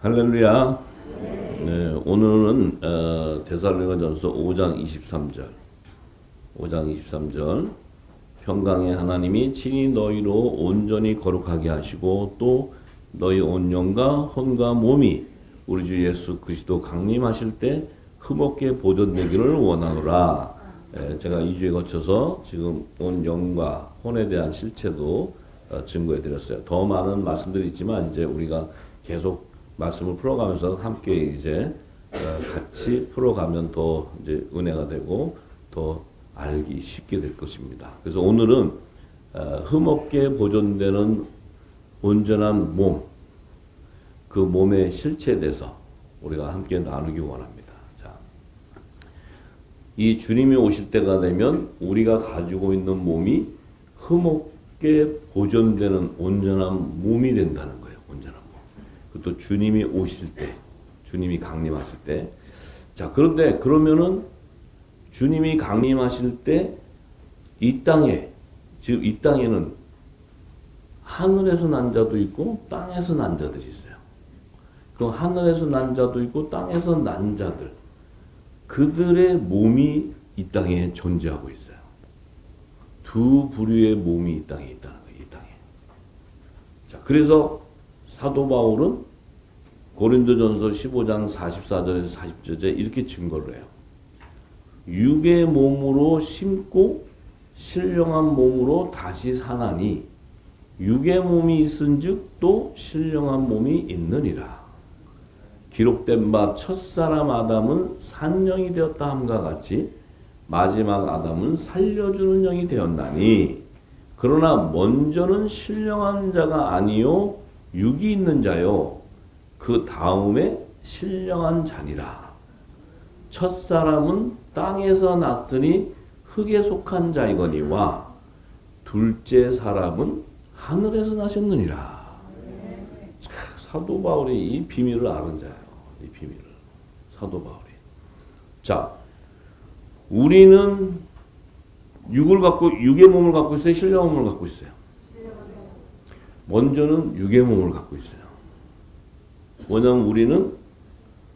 할렐루야. 네, 오늘은 데살로니가전서 5장 23절. 5장 23절. 평강의 하나님이 친히 너희로 온전히 거룩하게 하시고 또 너희 온 영과 혼과 몸이 우리 주 예수 그리스도 강림하실 때 흠없게 보존되기를 원하노라. 제가 2주에 거쳐서 지금 온 영과 혼에 대한 실체도 증거해 드렸어요. 더 많은 말씀들이 있지만 이제 우리가 계속 말씀을 풀어가면서 함께 이제 같이 풀어가면 더 이제 은혜가 되고 더 알기 쉽게 될 것입니다. 그래서 오늘은 흠없게 보존되는 온전한 몸, 그 몸의 실체에 대해서 우리가 함께 나누기 원합니다. 자, 이 주님이 오실 때가 되면 우리가 가지고 있는 몸이 흠없게 보존되는 온전한 몸이 된다는 거예요. 온전한 몸. 또 주님이 오실 때, 주님이 강림하실 때. 자, 그런데 그러면은 주님이 강림하실 때 이 땅에, 즉 이 땅에는 하늘에서 난 자도 있고 땅에서 난 자들이 있어요. 그 하늘에서 난 자도 있고 땅에서 난 자들, 그들의 몸이 이 땅에 존재하고 있어요. 두 부류의 몸이 이 땅에 있다는 거예요. 이 땅에. 자, 그래서 사도 바울은 고린도전서 15장 44절에서 40절에 이렇게 증거를 해요. 육의 몸으로 심고 신령한 몸으로 다시 사나니 육의 몸이 있은즉 또 신령한 몸이 있느니라. 기록된 바 첫사람 아담은 산영이 되었다 함과 같이 마지막 아담은 살려주는 영이 되었나니 그러나 먼저는 신령한 자가 아니요 육이 있는 자요 그 다음에 신령한 자니라. 첫사람은 땅에서 났으니 흙에 속한 자이거니와 둘째 사람은 하늘에서 나셨느니라. 사도 바울이 이 비밀을 아는 자예요. 이 비밀을. 사도 바울이. 자, 우리는 육의 몸을 갖고 있어요? 신령한 몸을 갖고 있어요? 먼저는 육의 몸을 갖고 있어요. 왜냐하면 우리는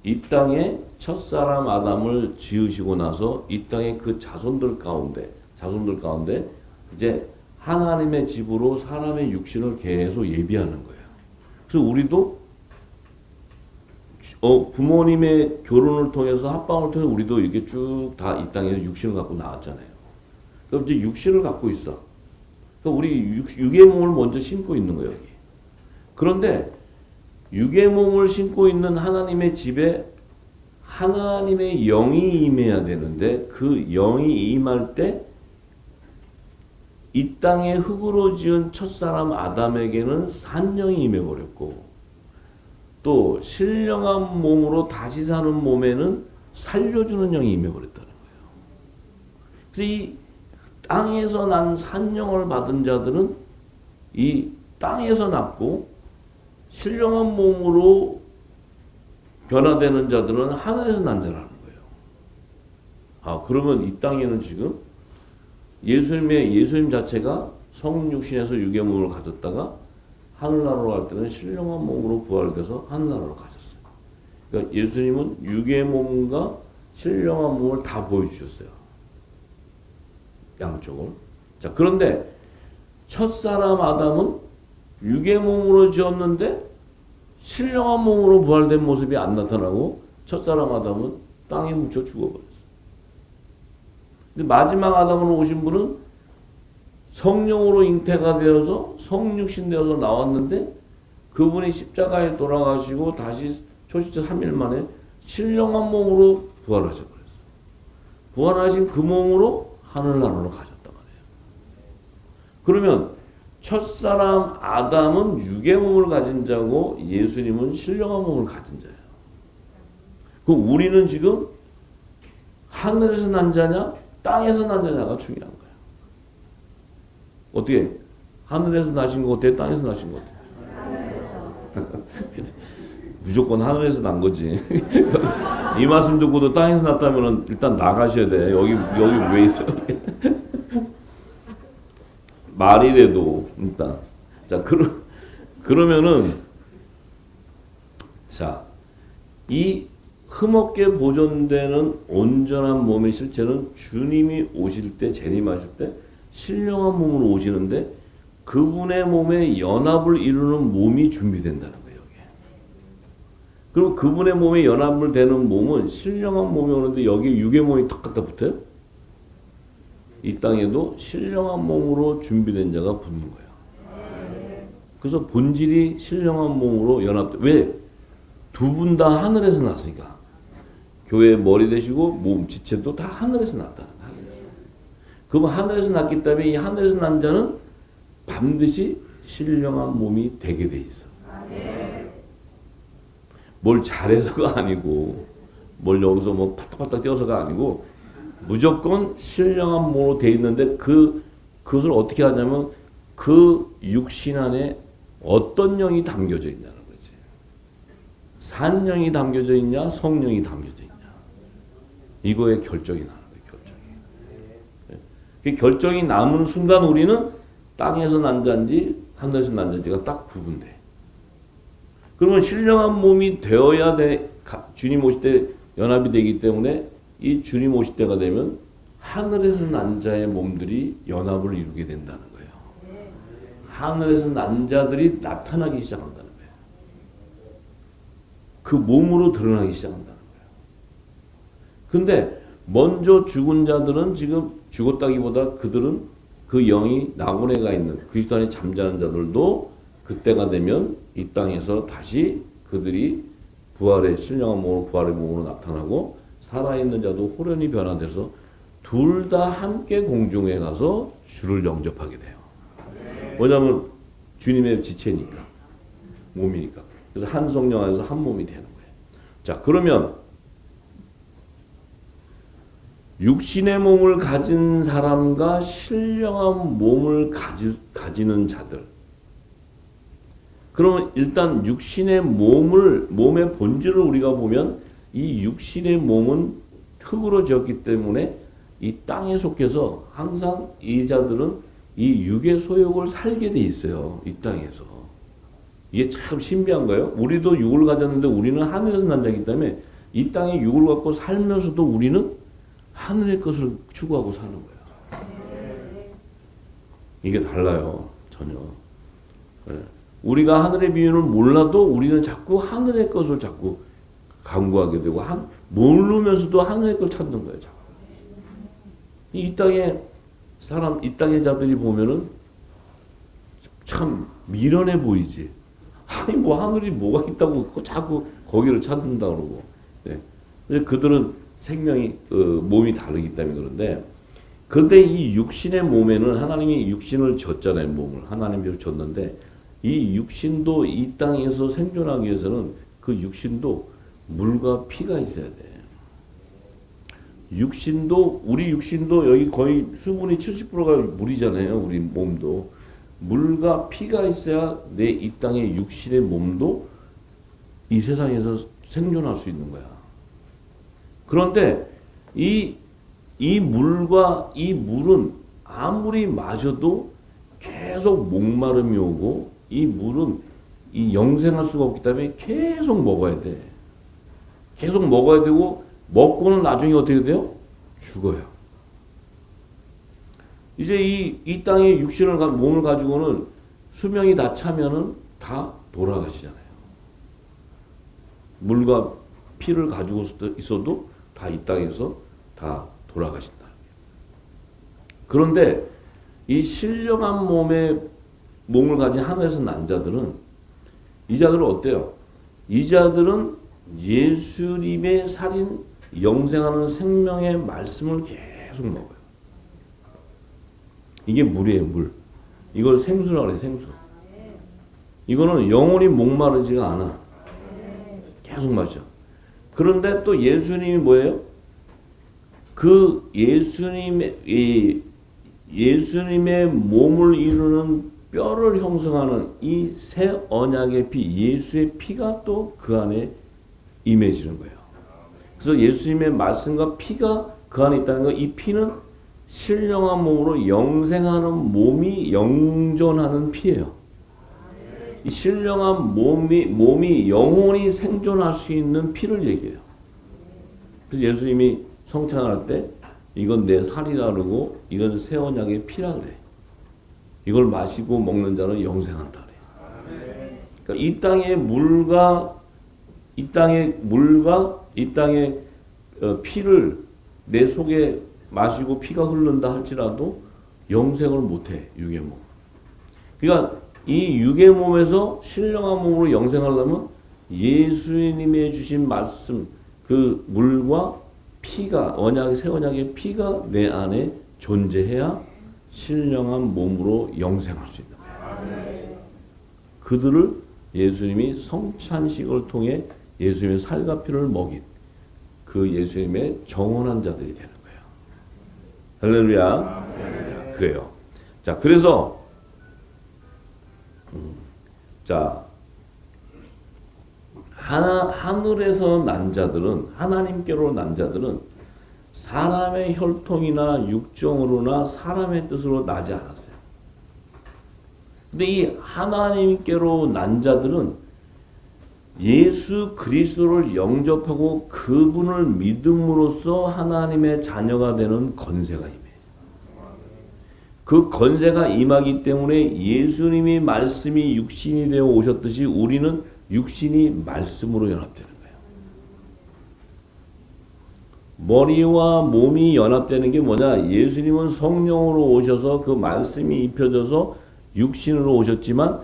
이 땅에 첫사람 아담을 지으시고 나서 이 땅의 그 자손들 가운데 이제 하나님의 집으로 사람의 육신을 계속 예비하는 거예요. 그래서 우리도 부모님의 결혼을 통해서 합방을 통해서 우리도 이렇게 쭉 다 이 땅에서 육신을 갖고 나왔잖아요. 그럼 이제 육신을 갖고 있어. 그러니까 우리 육의 몸을 먼저 신고 있는 거예요, 여기. 그런데 육의 몸을 신고 있는 하나님의 집에 하나님의 영이 임해야 되는데 그 영이 임할 때 이 땅의 흙으로 지은 첫사람 아담에게는 산영이 임해버렸고 또 신령한 몸으로 다시 사는 몸에는 살려주는 영이 임해버렸다는 거예요. 그래서 이 땅에서 난 산영을 받은 자들은 이 땅에서 났고 신령한 몸으로 변화되는 자들은 하늘에서 난 자라는 거예요. 아, 그러면 이 땅에는 지금 예수님 자체가 성육신에서 육의 몸을 가졌다가 하늘나라로 갈 때는 신령한 몸으로 부활돼서 하늘나라로 가셨어요. 그러니까 예수님은 육의 몸과 신령한 몸을 다 보여주셨어요. 양쪽을. 자, 그런데 첫사람 아담은 육의 몸으로 지었는데 신령한 몸으로 부활된 모습이 안 나타나고 첫사람 아담은 땅에 묻혀 죽어버렸어요. 근데 마지막 아담으로 오신 분은 성령으로 잉태가 되어서 성육신 되어서 나왔는데 그분이 십자가에 돌아가시고 다시 초시적 3일 만에 신령한 몸으로 부활하셔버렸어요. 부활하신 그 몸으로 하늘나라로 가셨단 말이에요. 그러면 첫사람 아담은 육의 몸을 가진 자고 예수님은 신령한 몸을 가진 자예요. 그럼 우리는 지금 하늘에서 난 자냐 땅에서 난 자냐가 중요한 거예요. 어떻게? 하늘에서 나신 것 같아요? 땅에서 나신 것 같아요? 무조건 하늘에서 난 거지. 이 말씀 듣고도 땅에서 났다면 일단 나가셔야 돼. 여기 왜 있어요? 말이라도 일단. 자, 그러면은 자, 자, 이 흠없게 보존되는 온전한 몸의 실체는 주님이 오실 때, 재림하실 때 신령한 몸으로 오시는데 그분의 몸에 연합을 이루는 몸이 준비된다는 거예요. 여기. 그럼 그분의 몸에 연합을 되는 몸은 신령한 몸이 오는데 여기 육의 몸이 탁 갖다 붙어요? 이 땅에도 신령한 몸으로 준비된 자가 붙는 거예요. 그래서 본질이 신령한 몸으로 연합돼. 왜? 두 분 다 하늘에서 났으니까. 교회의 머리 되시고 몸 지체도 다 하늘에서 났다는 거예요. 그럼 하늘에서 났기 때문에 이 하늘에서 난 자는 반드시 신령한 몸이 되게 돼 있어. 뭘 잘해서가 아니고 뭘 여기서 뭐 파닥파닥 뛰어서가 아니고 무조건 신령한 몸으로 돼 있는데 그것을 어떻게 하냐면 그 육신 안에 어떤 영이 담겨져 있냐는 거지. 산영이 담겨져 있냐, 성령이 담겨져 있냐. 이거에 결정이 나는 거예요. 결정이. 그 결정이 남은 순간 우리는 땅에서 난 자인지 하늘에서 난 자인지가 딱 구분돼. 그러면 신령한 몸이 되어야 돼. 주님 오실 때 연합이 되기 때문에 이 주님 오실 때가 되면 하늘에서 난 자의 몸들이 연합을 이루게 된다는 거예요. 하늘에서 난 자들이 나타나기 시작한다는 거예요. 그 몸으로 드러나기 시작한다는 거예요. 근데 먼저 죽은 자들은 지금 죽었다기보다 그들은 그 영이 낙원에 가 있는 그리스도 안에 잠자는 자들도 그때가 되면 이 땅에서 다시 그들이 부활의 신령한 몸으로 부활의 몸으로 나타나고 살아있는 자도 호련히 변화돼서 둘 다 함께 공중에 가서 주를 영접하게 돼요. 왜냐하면 주님의 지체니까 몸이니까. 그래서 한 성령 안에서 한 몸이 되는 거예요. 자, 그러면 육신의 몸을 가진 사람과 신령한 몸을 가지는 자들. 그러면 일단 육신의 몸의 본질을 우리가 보면 이 육신의 몸은 흙으로 지었기 때문에 이 땅에 속해서 항상 이 자들은 이 육의 소욕을 살게 돼 있어요. 이 땅에서. 이게 참 신비한 거예요. 우리도 육을 가졌는데 우리는 하늘에서 난 자이기 때문에 이 땅에 육을 갖고 살면서도 우리는 하늘의 것을 추구하고 사는 거예요. 이게 달라요. 전혀. 네. 우리가 하늘의 비밀을 몰라도 우리는 자꾸 하늘의 것을 자꾸 강구하게 되고 모르면서도 하늘의 걸 찾는 거예요. 자꾸. 이 땅의 자들이 보면은 참 미련해 보이지. 아니 뭐 하늘이 뭐가 있다고 자꾸 거기를 찾는다 그러고. 네. 그들은 생명이 몸이 다르기 때문에 그런데 이 육신의 몸에는 하나님이 육신을 줬잖아요. 몸을 하나님이 줬는데 이 육신도 이 땅에서 생존하기 위해서는 그 육신도 물과 피가 있어야 돼. 우리 육신도 여기 거의 수분이 70%가 물이잖아요. 우리 몸도. 물과 피가 있어야 내 이 땅의 육신의 몸도 이 세상에서 생존할 수 있는 거야. 그런데 이 물은 아무리 마셔도 계속 목마름이 오고 이 물은 영생할 수가 없기 때문에 계속 먹어야 돼. 계속 먹어야 되고 먹고는 나중에 어떻게 돼요? 죽어요. 이제 이 땅의 몸을 가지고는 수명이 다 차면은 다 돌아가시잖아요. 물과 피를 가지고 있어도 다 이 땅에서 다 돌아가신다. 그런데 이 신령한 몸을 가진 하늘에서 난 자들은 이 자들은 어때요? 이 자들은 예수님의 살인 영생하는 생명의 말씀을 계속 먹어요. 이게 물이에요, 물. 이걸 생수라고 그래요, 생수. 이거는 영원히 목마르지가 않아. 계속 마셔. 그런데 또 예수님이 뭐예요? 그 예수님의 몸을 이루는 뼈를 형성하는 이 새 언약의 피, 예수의 피가 또 그 안에 임해지는 거예요. 그래서 예수님의 말씀과 피가 그 안에 있다는 거, 이 피는 신령한 몸으로 영생하는 몸이 영존하는 피예요. 이 신령한 몸이 영원히 생존할 수 있는 피를 얘기해요. 그래서 예수님이 성찬할 때 이건 내 살이라 그러고 이건 새 언약의 피라 그래. 이걸 마시고 먹는 자는 영생한다 그래. 그러니까 이 땅의 물과 이 땅의 피를 내 속에 마시고 피가 흐른다 할지라도 영생을 못해. 육의 몸. 그러니까 이 육의 몸에서 신령한 몸으로 영생하려면 예수님의 주신 말씀 그 물과 피가 새 언약의 피가 내 안에 존재해야 신령한 몸으로 영생할 수 있는 거예요. 그들을 예수님이 성찬식을 통해 예수님의 살과 피를 먹인 그 예수님의 정언한 자들이 되는 거예요. 할렐루야. 그래요. 자, 그래서 자, 하늘에서 난 자들은, 하나님께로 난 자들은 사람의 혈통이나 육정으로나 사람의 뜻으로 나지 않았어요. 근데 이 하나님께로 난 자들은 예수 그리스도를 영접하고 그분을 믿음으로써 하나님의 자녀가 되는 권세가 임해요. 그 권세가 임하기 때문에 예수님이 말씀이 육신이 되어 오셨듯이 우리는 육신이 말씀으로 연합되는 거예요. 머리와 몸이 연합되는 게 뭐냐? 예수님은 성령으로 오셔서 그 말씀이 입혀져서 육신으로 오셨지만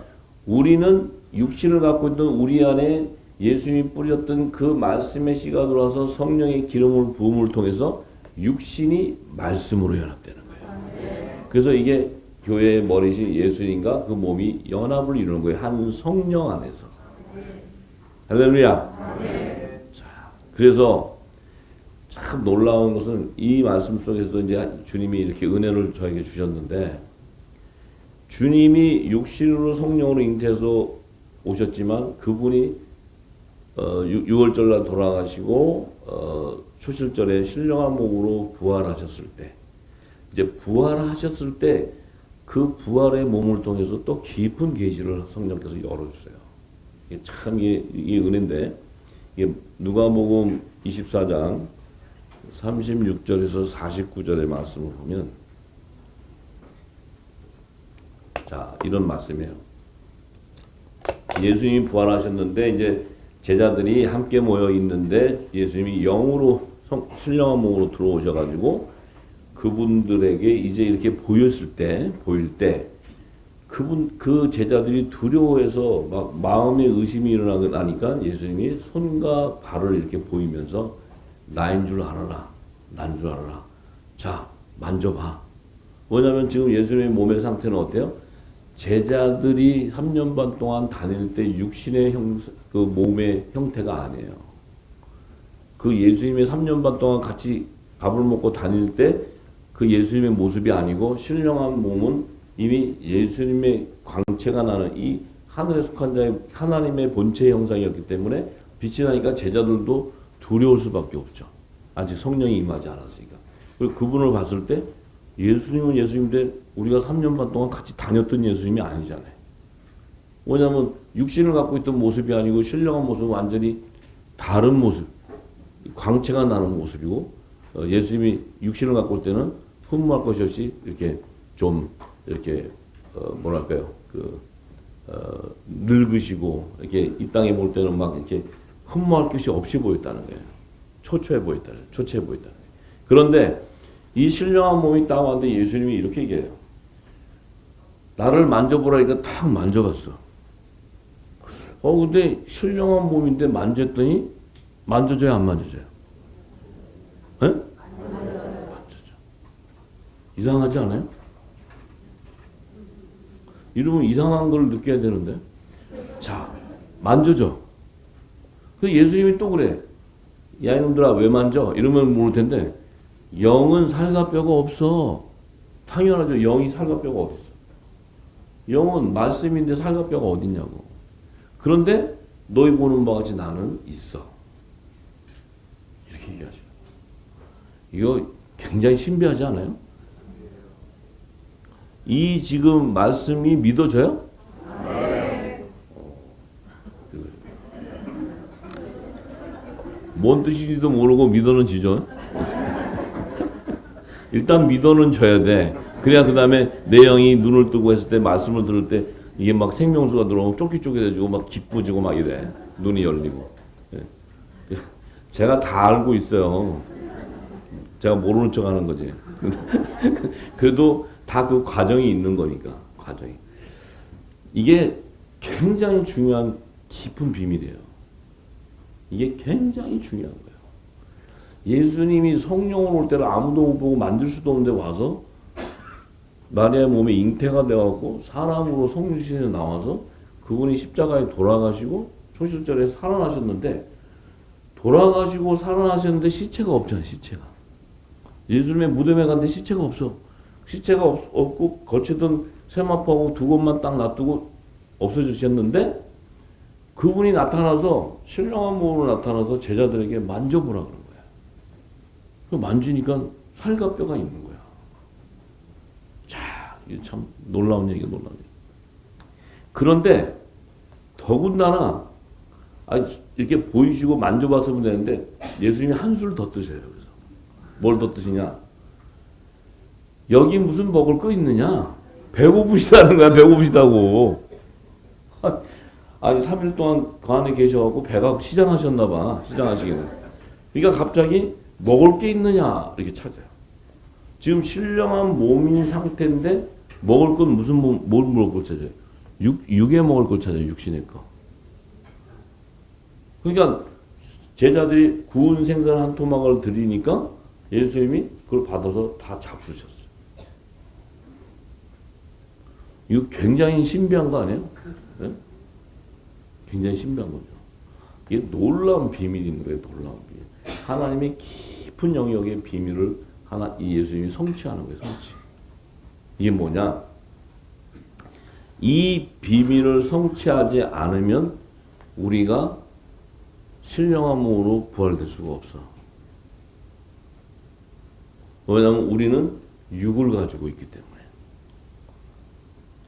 우리는 육신을 갖고 있던 우리 안에 예수님이 뿌렸던 그 말씀의 씨가 들어와서 성령의 기름을 부음을 통해서 육신이 말씀으로 연합되는 거예요. 그래서 이게 교회의 머리신 예수님과 그 몸이 연합을 이루는 거예요. 한 성령 안에서. 할렐루야. 자, 그래서 참 놀라운 것은 이 말씀 속에서도 이제 주님이 이렇게 은혜를 저에게 주셨는데 주님이 육신으로 성령으로 잉태해서 오셨지만 그분이 6월절날 돌아가시고 초실절에 신령한 몸으로 부활하셨을 때 이제 부활하셨을 때 그 부활의 몸을 통해서 또 깊은 계시를 성령께서 열어주세요. 이게 참 이게 은혜인데 이게 누가복음 24장 36절에서 49절의 말씀을 보면 자 이런 말씀이에요. 예수님이 부활하셨는데 이제 제자들이 함께 모여 있는데 예수님이 영으로 신령한 몸으로 들어오셔가지고 그분들에게 이제 이렇게 보일 때 그 제자들이 두려워해서 막 마음의 의심이 일어나니까 예수님이 손과 발을 이렇게 보이면서 나인 줄 알아라, 난 줄 알아라. 자, 만져봐. 왜냐하면 지금 예수님의 몸의 상태는 어때요? 제자들이 3년 반 동안 다닐 때 육신의 그 몸의 형태가 아니에요. 그 예수님의 3년 반 동안 같이 밥을 먹고 다닐 때 그 예수님의 모습이 아니고 신령한 몸은 이미 예수님의 광채가 나는 이 하늘에 속한 자의 하나님의 본체의 형상이었기 때문에 빛이 나니까 제자들도 두려울 수밖에 없죠. 아직 성령이 임하지 않았으니까. 그리고 그분을 봤을 때 예수님은 예수님인데 우리가 3년 반 동안 같이 다녔던 예수님이 아니잖아요. 왜냐하면 육신을 갖고 있던 모습이 아니고 신령한 모습은 완전히 다른 모습, 광채가 나는 모습이고 예수님이 육신을 갖고 올 때는 흠모할 것이 없이 이렇게 좀 이렇게 뭐랄까요 늙으시고 이렇게 이 땅에 볼 때는 막 이렇게 흠모할 것이 없이 보였다는 거예요. 초췌해 보였다는 거예요. 그런데 이 신령한 몸이 딱 왔는데 예수님이 이렇게 얘기해요. 나를 만져보라니까 탁 만져봤어. 근데 신령한 몸인데 만졌더니 만져져요, 안 만져져요? 에? 만져져. 이상하지 않아요? 이러면 이상한 걸 느껴야 되는데. 자, 만져져. 그래서 예수님이 또 그래. 야, 이놈들아, 왜 만져? 이러면 모를 텐데, 영은 살과 뼈가 없어. 당연하죠. 영이 살과 뼈가 어디 있어? 영은 말씀인데 살과 뼈가 어딨냐고. 그런데 너희 보는 바와 같이 나는 있어. 이렇게 얘기하죠. 이거 굉장히 신비하지 않아요? 이 지금 말씀이 믿어져요? 네. 뭔 뜻인지도 모르고 믿어는 지죠. 일단 믿어는 줘야 돼. 그래야 그 다음에 내 영이 눈을 뜨고 했을 때 말씀을 들을 때 이게 막 생명수가 들어오면 쫄깃쫄깃해지고 막 기뻐지고 막 이래. 눈이 열리고. 제가 다 알고 있어요. 제가 모르는 척 하는 거지. 그래도 다 그 과정이 있는 거니까. 과정이. 이게 굉장히 중요한 깊은 비밀이에요. 이게 굉장히 중요한 거예요. 예수님이 성령으로 올 때를 아무도 못 보고 만들 수도 없는데 와서 마리아의 몸에 잉태가 되어갖고 사람으로 성육신에 나와서 그분이 십자가에 돌아가시고 초실절에 살아나셨는데 돌아가시고 살아나셨는데 시체가 없잖아요. 시체가. 예수님의 무덤에 갔는데 시체가 없어. 시체가 없고 거치던 세마포하고 두 곳만 딱 놔두고 없어지셨는데 그분이 나타나서 신령한 몸으로 나타나서 제자들에게 만져보라 그런 거야. 그 만지니까 살과 뼈가 있는 거야. 자, 이게 참 놀라운 얘기야, 놀라운 얘기. 그런데 더군다나 이렇게 보이시고 만져봤으면 되는데 예수님이 한술 더 뜨세요. 그래서 뭘 더 뜨시냐? 여기 무슨 먹을 거 있느냐? 배고프시다는 거야. 배고프시다고. 아니 3일 동안 그 안에 계셔갖고 배가 시장하셨나 봐. 시장하시기는. 그러니까 갑자기 먹을 게 있느냐 이렇게 찾아요. 지금 신령한 몸인 상태인데 먹을 건 무슨 뭘 먹을 걸 찾아요? 육에 먹을 걸 찾아요. 육신의 거. 그러니까 제자들이 구운 생선 한 토막을 드리니까 예수님이 그걸 받아서 다 잡수셨어요. 이거 굉장히 신비한 거 아니에요? 네? 굉장히 신비한 거죠. 이게 놀라운 비밀이 있는 거예요. 놀라운 비밀. 하나님의 깊은 영역의 비밀을 이 예수님이 성취하는 거예요. 성취. 이게 뭐냐? 이 비밀을 성취하지 않으면 우리가 신령한 몸으로 부활될 수가 없어. 왜냐하면 우리는 육을 가지고 있기 때문에.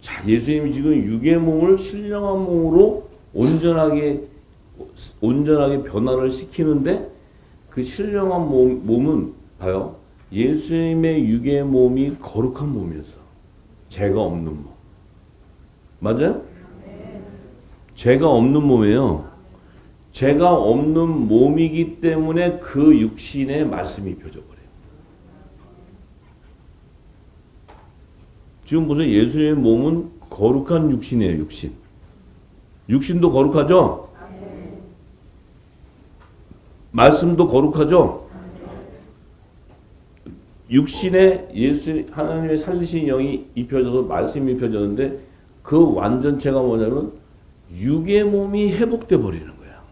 자, 예수님이 지금 육의 몸을 신령한 몸으로 온전하게 변화를 시키는데 그 신령한 몸은 봐요. 예수님의 육의 몸이 거룩한 몸이었어. 죄가 없는 몸. 맞아요? 죄가 없는 몸이에요. 죄가 없는 몸이기 때문에 그 육신에 말씀이 펴져버려요. 지금 보세요. 예수님의 몸은 거룩한 육신이에요. 육신. 육신도 거룩하죠? 말씀도 거룩하죠? 육신에 하나님의 살리신 영이 입혀져서 말씀이 입혀졌는데 그 완전체가 뭐냐면 육의 몸이 회복돼 버리는 거야.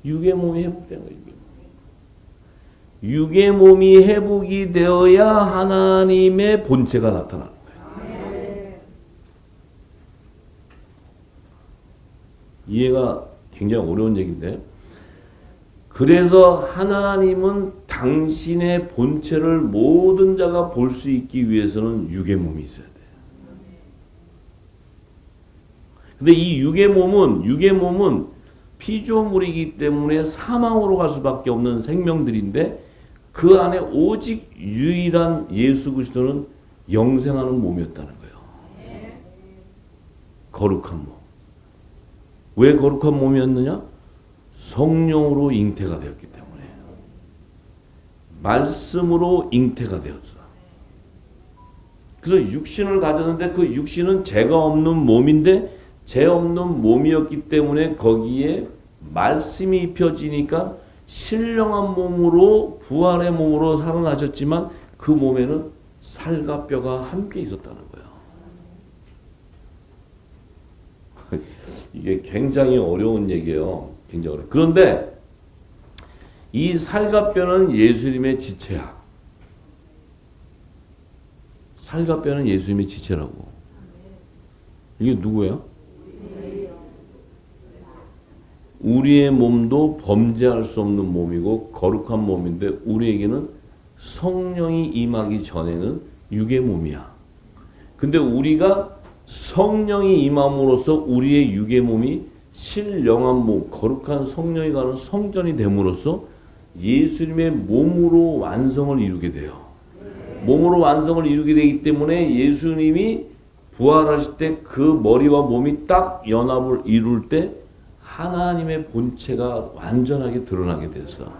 육의 몸이 회복되는 거예요. 육의 몸이 회복이 되어야 하나님의 본체가 나타나는 거예요. 이해가 굉장히 어려운 얘기인데, 그래서 하나님은 당신의 본체를 모든 자가 볼 수 있기 위해서는 육의 몸이 있어야 돼요. 근데 이 육의 몸은 피조물이기 때문에 사망으로 갈 수밖에 없는 생명들인데 그 안에 오직 유일한 예수 그리스도는 영생하는 몸이었다는 거예요. 거룩한 몸. 왜 거룩한 몸이었느냐? 성령으로 잉태가 되었기 때문에. 말씀으로 잉태가 되었어. 그래서 육신을 가졌는데 그 육신은 죄가 없는 몸인데 죄 없는 몸이었기 때문에 거기에 말씀이 입혀지니까 신령한 몸으로 부활의 몸으로 살아나셨지만 그 몸에는 살과 뼈가 함께 있었다는 거예요. 이게 굉장히 어려운 얘기예요. 굉장히 어려워요. 그런데 이 살과 뼈는 예수님의 지체야. 살과 뼈는 예수님의 지체라고. 이게 누구예요? 우리의 몸도 범죄할 수 없는 몸이고 거룩한 몸인데 우리에게는 성령이 임하기 전에는 육의 몸이야. 근데 우리가 성령이 임함으로써 우리의 육의 몸이 신령한 몸, 거룩한 성령이 가는 성전이 됨으로써 예수님의 몸으로 완성을 이루게 돼요. 몸으로 완성을 이루게 되기 때문에 예수님이 부활하실 때 그 머리와 몸이 딱 연합을 이룰 때 하나님의 본체가 완전하게 드러나게 됐어.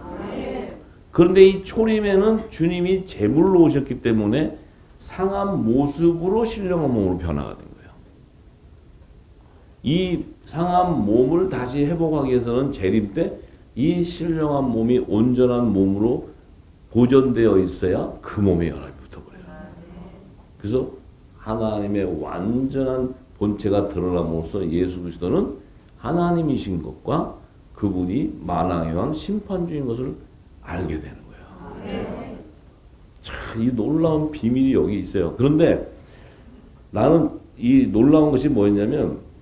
그런데 이 초림에는 주님이 제물로 오셨기 때문에 상한 모습으로 신령한 몸으로 변화가 된 거예요. 이 상한 몸을 다시 회복하기 위해서는 재림 때 이 신령한 몸이 온전한 몸으로 보존되어 있어야 그 몸에 연합이 붙어버려요. 그래서 하나님의 완전한 본체가 드러남으로써 예수 그리스도는 하나님이신 것과 그분이 만왕의 왕 심판주인 것을 알게 되는 거예요. 참, 이 놀라운 비밀이 여기 있어요. 그런데 나는 이 놀라운 것이 뭐였냐면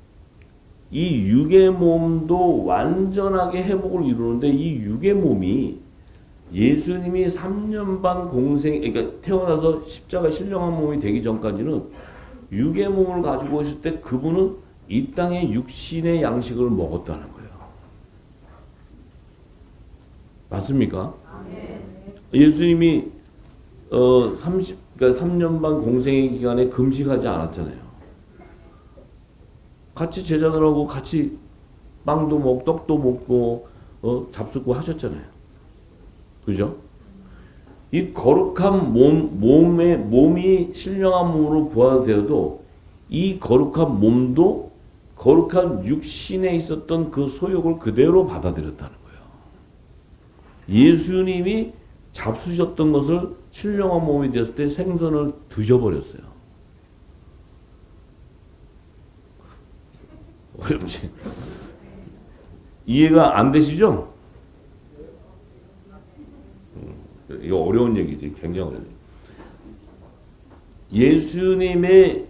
이 육의 몸도 완전하게 회복을 이루는데 이 육의 몸이 예수님이 3년 반 그러니까 태어나서 십자가 신령한 몸이 되기 전까지는 육의 몸을 가지고 오실 때 그분은 이 땅의 육신의 양식을 먹었다는 거예요. 맞습니까? 예수님이 그러니까 3년 반 공생의 기간에 금식하지 않았잖아요. 같이 제자들하고 같이 빵도 먹고 떡도 먹고 잡숫고 하셨잖아요. 그죠? 이 거룩한 몸이 신령한 몸으로 부활되어도 이 거룩한 몸도 거룩한 육신에 있었던 그 소욕을 그대로 받아들였다는 거예요. 예수님이 잡수셨던 것을 신령한 몸이 되었을 때 생선을 드셔버렸어요. 어렵지? 이해가 안 되시죠? 이거 어려운 얘기지. 굉장히 어려운 얘기. 예수님의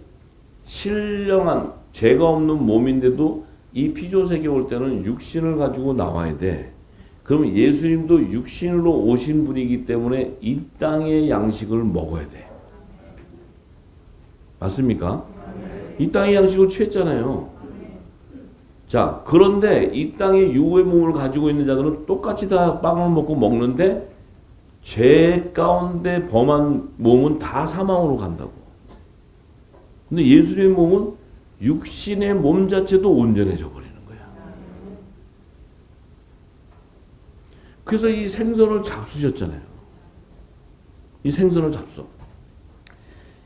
신령한 죄가 없는 몸인데도 이 피조세계 올 때는 육신을 가지고 나와야 돼. 그러면 예수님도 육신으로 오신 분이기 때문에 이 땅의 양식을 먹어야 돼. 맞습니까? 이 땅의 양식을 취했잖아요. 자, 그런데 이 땅의 육의 몸을 가지고 있는 자들은 똑같이 다 빵을 먹고 먹는데 죄 가운데 범한 몸은 다 사망으로 간다고. 근데 예수님의 몸은 육신의 몸 자체도 온전해져 버리는 거야. 그래서 이 생선을 잡수셨잖아요. 이 생선을 잡숴.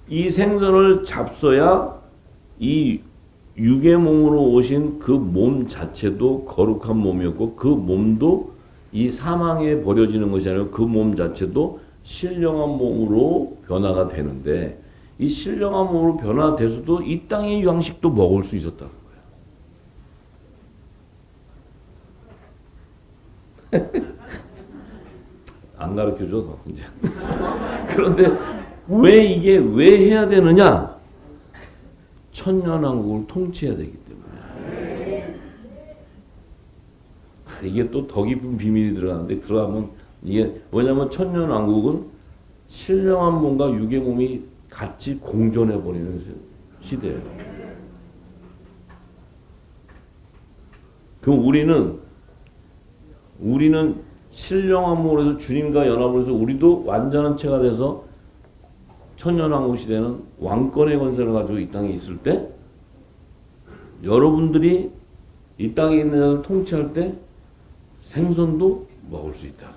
이 생선을 잡숴야 이 육의 몸으로 오신 그 몸 자체도 거룩한 몸이었고 그 몸도 이 사망에 버려지는 것이 아니라 그 몸 자체도 신령한 몸으로 변화가 되는데 이 신령한 몸으로 변화돼서도 이 땅의 양식도 먹을 수 있었다는 거예요. 안 가르쳐줘 너 이제. 그런데 왜 해야 되느냐? 천년왕국을 통치해야 되기 때문에. 이게 또 더 깊은 비밀이 들어가는데 들어가면 이게 뭐냐면 천년왕국은 신령한 몸과 육의 몸이 같이 공존해 버리는 시대예요. 그럼 우리는 신령한 몸으로 해서 주님과 연합을 해서 우리도 완전한 체가 돼서 천년왕국 시대는 왕권의 권세를 가지고 이 땅에 있을 때 여러분들이 이 땅에 있는 자를 통치할 때 생선도 먹을 수 있다.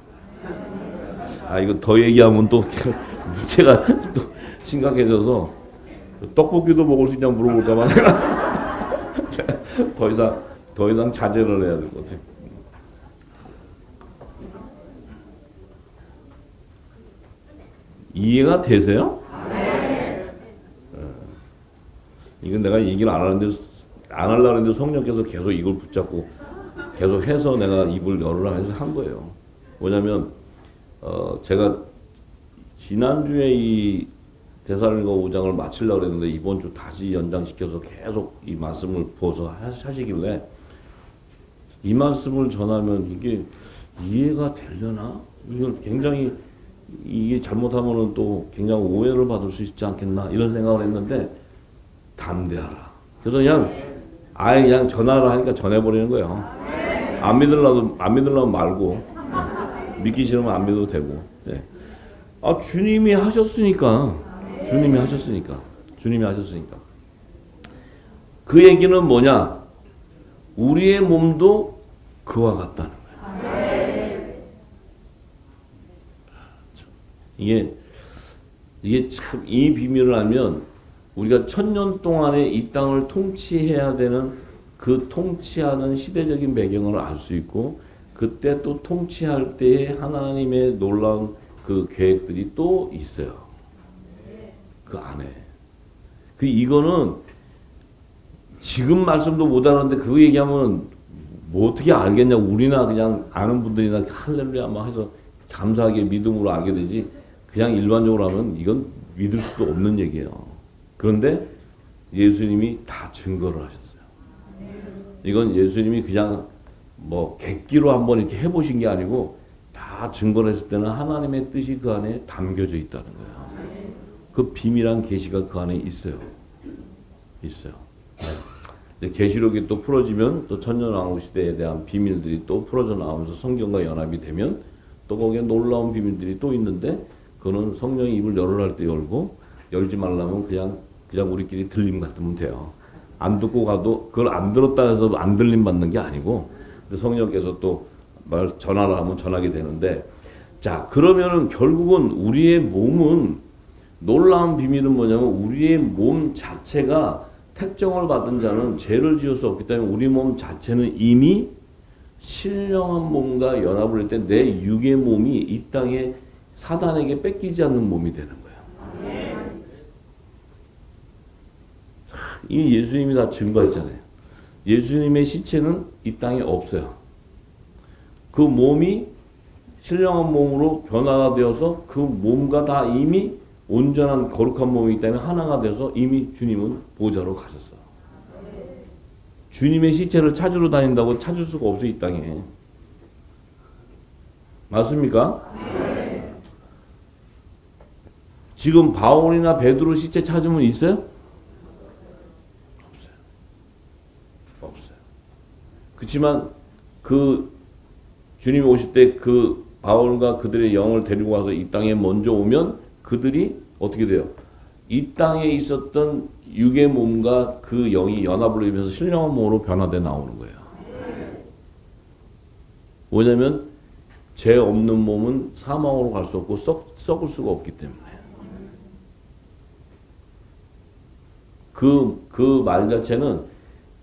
아 이거 더 얘기하면 또 문제가 또 심각해져서 떡볶이도 먹을 수 있냐고 물어볼까봐 내가 더 이상 자제를 해야 될 것 같아. 이해가 되세요? 이건 내가 얘기를 안 하려고 했는데 성령께서 계속 이걸 붙잡고 계속 해서 내가 입을 열으라 해서 한 거예요. 뭐냐면 제가 지난주에 이 데살로니가 5장을 마치려고 했는데 이번 주 다시 연장시켜서 계속 이 말씀을 부어서 하시길래 이 말씀을 전하면 이게 이해가 되려나? 이걸 굉장히 이게 잘못하면은 또 굉장히 오해를 받을 수 있지 않겠나 이런 생각을 했는데 담대하라. 그래서 그냥 아예 그냥 전화를 하니까 전해버리는 거예요. 안 믿으려면 말고, 믿기 싫으면 안 믿어도 되고. 예. 아, 주님이 하셨으니까. 그 얘기는 뭐냐? 우리의 몸도 그와 같다는 거예요. 이게 참, 이 비밀을 알면 우리가 1000년 동안에 이 땅을 통치해야 되는 그 통치하는 시대적인 배경을 알 수 있고, 그때 또 통치할 때에 하나님의 놀라운 그 계획들이 또 있어요. 그 안에. 이거는 지금 말씀도 못 하는데 그거 얘기하면 뭐 어떻게 알겠냐. 우리나 그냥 아는 분들이나 할렐루야 막 해서 감사하게 믿음으로 알게 되지. 그냥 일반적으로 하면 이건 믿을 수도 없는 얘기예요. 그런데 예수님이 다 증거를 하셨어요. 이건 예수님이 그냥 뭐 객기로 한번 이렇게 해보신 게 아니고 다 증거를 했을 때는 하나님의 뜻이 그 안에 담겨져 있다는 거예요. 그 비밀한 계시가 그 안에 있어요. 이제 계시록이 또 풀어지면 또 천년왕후 시대에 대한 비밀들이 또 풀어져 나오면서 성경과 연합이 되면 또 거기에 놀라운 비밀들이 또 있는데, 그거는 성령이 입을 열으라 할 때 열고, 열지 말라면 그냥 우리끼리 들림 같으면 돼요. 안 듣고 가도 그걸 안 들었다 해서 안 들림 받는 게 아니고, 성령께서 또 전하라 하면 전하게 되는데, 자, 그러면은 결국은 우리의 몸은, 놀라운 비밀은 뭐냐면 우리의 몸 자체가 택정을 받은 자는 죄를 지을 수 없기 때문에 우리 몸 자체는 이미 신령한 몸과 연합을 할 때 내 육의 몸이 이 땅에 사단에게 뺏기지 않는 몸이 되는 거예요. 이 예수님이 다 증거했잖아요. 예수님의 시체는 이 땅에 없어요. 그 몸이 신령한 몸으로 변화가 되어서 그 몸과 다 이미 온전한 거룩한 몸이기 때문에 하나가 돼서 이미 주님은 보좌로 가셨어요. 주님의 시체를 찾으러 다닌다고 찾을 수가 없어요, 이 땅에. 맞습니까? 지금 바울이나 베드로 시체 찾으면 있어요? 없어요. 그렇지만 그 주님이 오실 때 그 바울과 그들의 영을 데리고 와서 이 땅에 먼저 오면 그들이 어떻게 돼요? 이 땅에 있었던 육의 몸과 그 영이 연합을 이루면서 신령한 몸으로 변화돼 나오는 거예요. 왜냐하면 죄 없는 몸은 사망으로 갈 수 없고 썩을 수가 없기 때문에. 그 말 자체는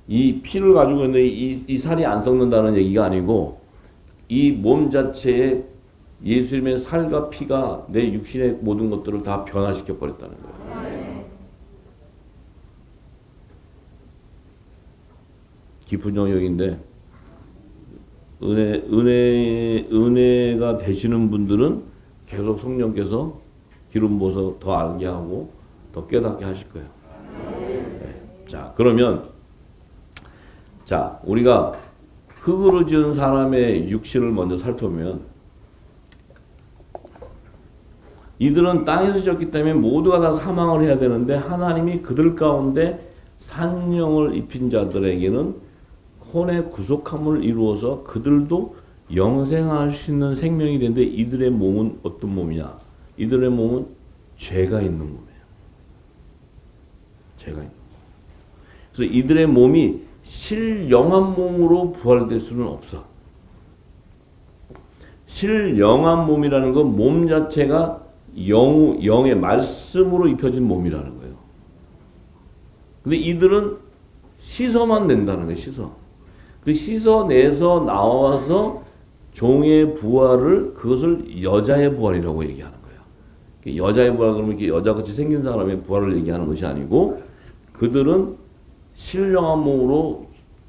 이 피를 가지고 있는 이 살이 안 썩는다는 얘기가 아니고, 이 몸 자체에 예수님의 살과 피가 내 육신의 모든 것들을 다 변화시켜 버렸다는 거예요. 깊은 영역인데, 은혜가 되시는 분들은 계속 성령께서 기름 부어서 더 알게 하고 더 깨닫게 하실 거예요. 네. 자, 그러면 우리가 흙으로 지은 사람의 육신을 먼저 살펴보면, 이들은 땅에서 지었기 때문에 모두가 다 사망을 해야 되는데, 하나님이 그들 가운데 산령을 입힌 자들에게는 혼의 구속함을 이루어서 그들도 영생할 수 있는 생명이 되는데, 이들의 몸은 어떤 몸이냐? 이들의 몸은 죄가 있는 몸이에요. 죄가 있는 몸. 그래서 이들의 몸이 실영한 몸으로 부활될 수는 없어. 실영한 몸이라는 건 몸 자체가 영의 말씀으로 입혀진 몸이라는 거예요. 근데 이들은 씻어만 낸다는 거예요. 그 씻어내서 나와서 종의 부활을, 그것을 여자의 부활이라고 얘기하는 거예요. 여자의 부활 그러면 이렇게 여자같이 생긴 사람의 부활을 얘기하는 것이 아니고, 그들은 신령한 몸으로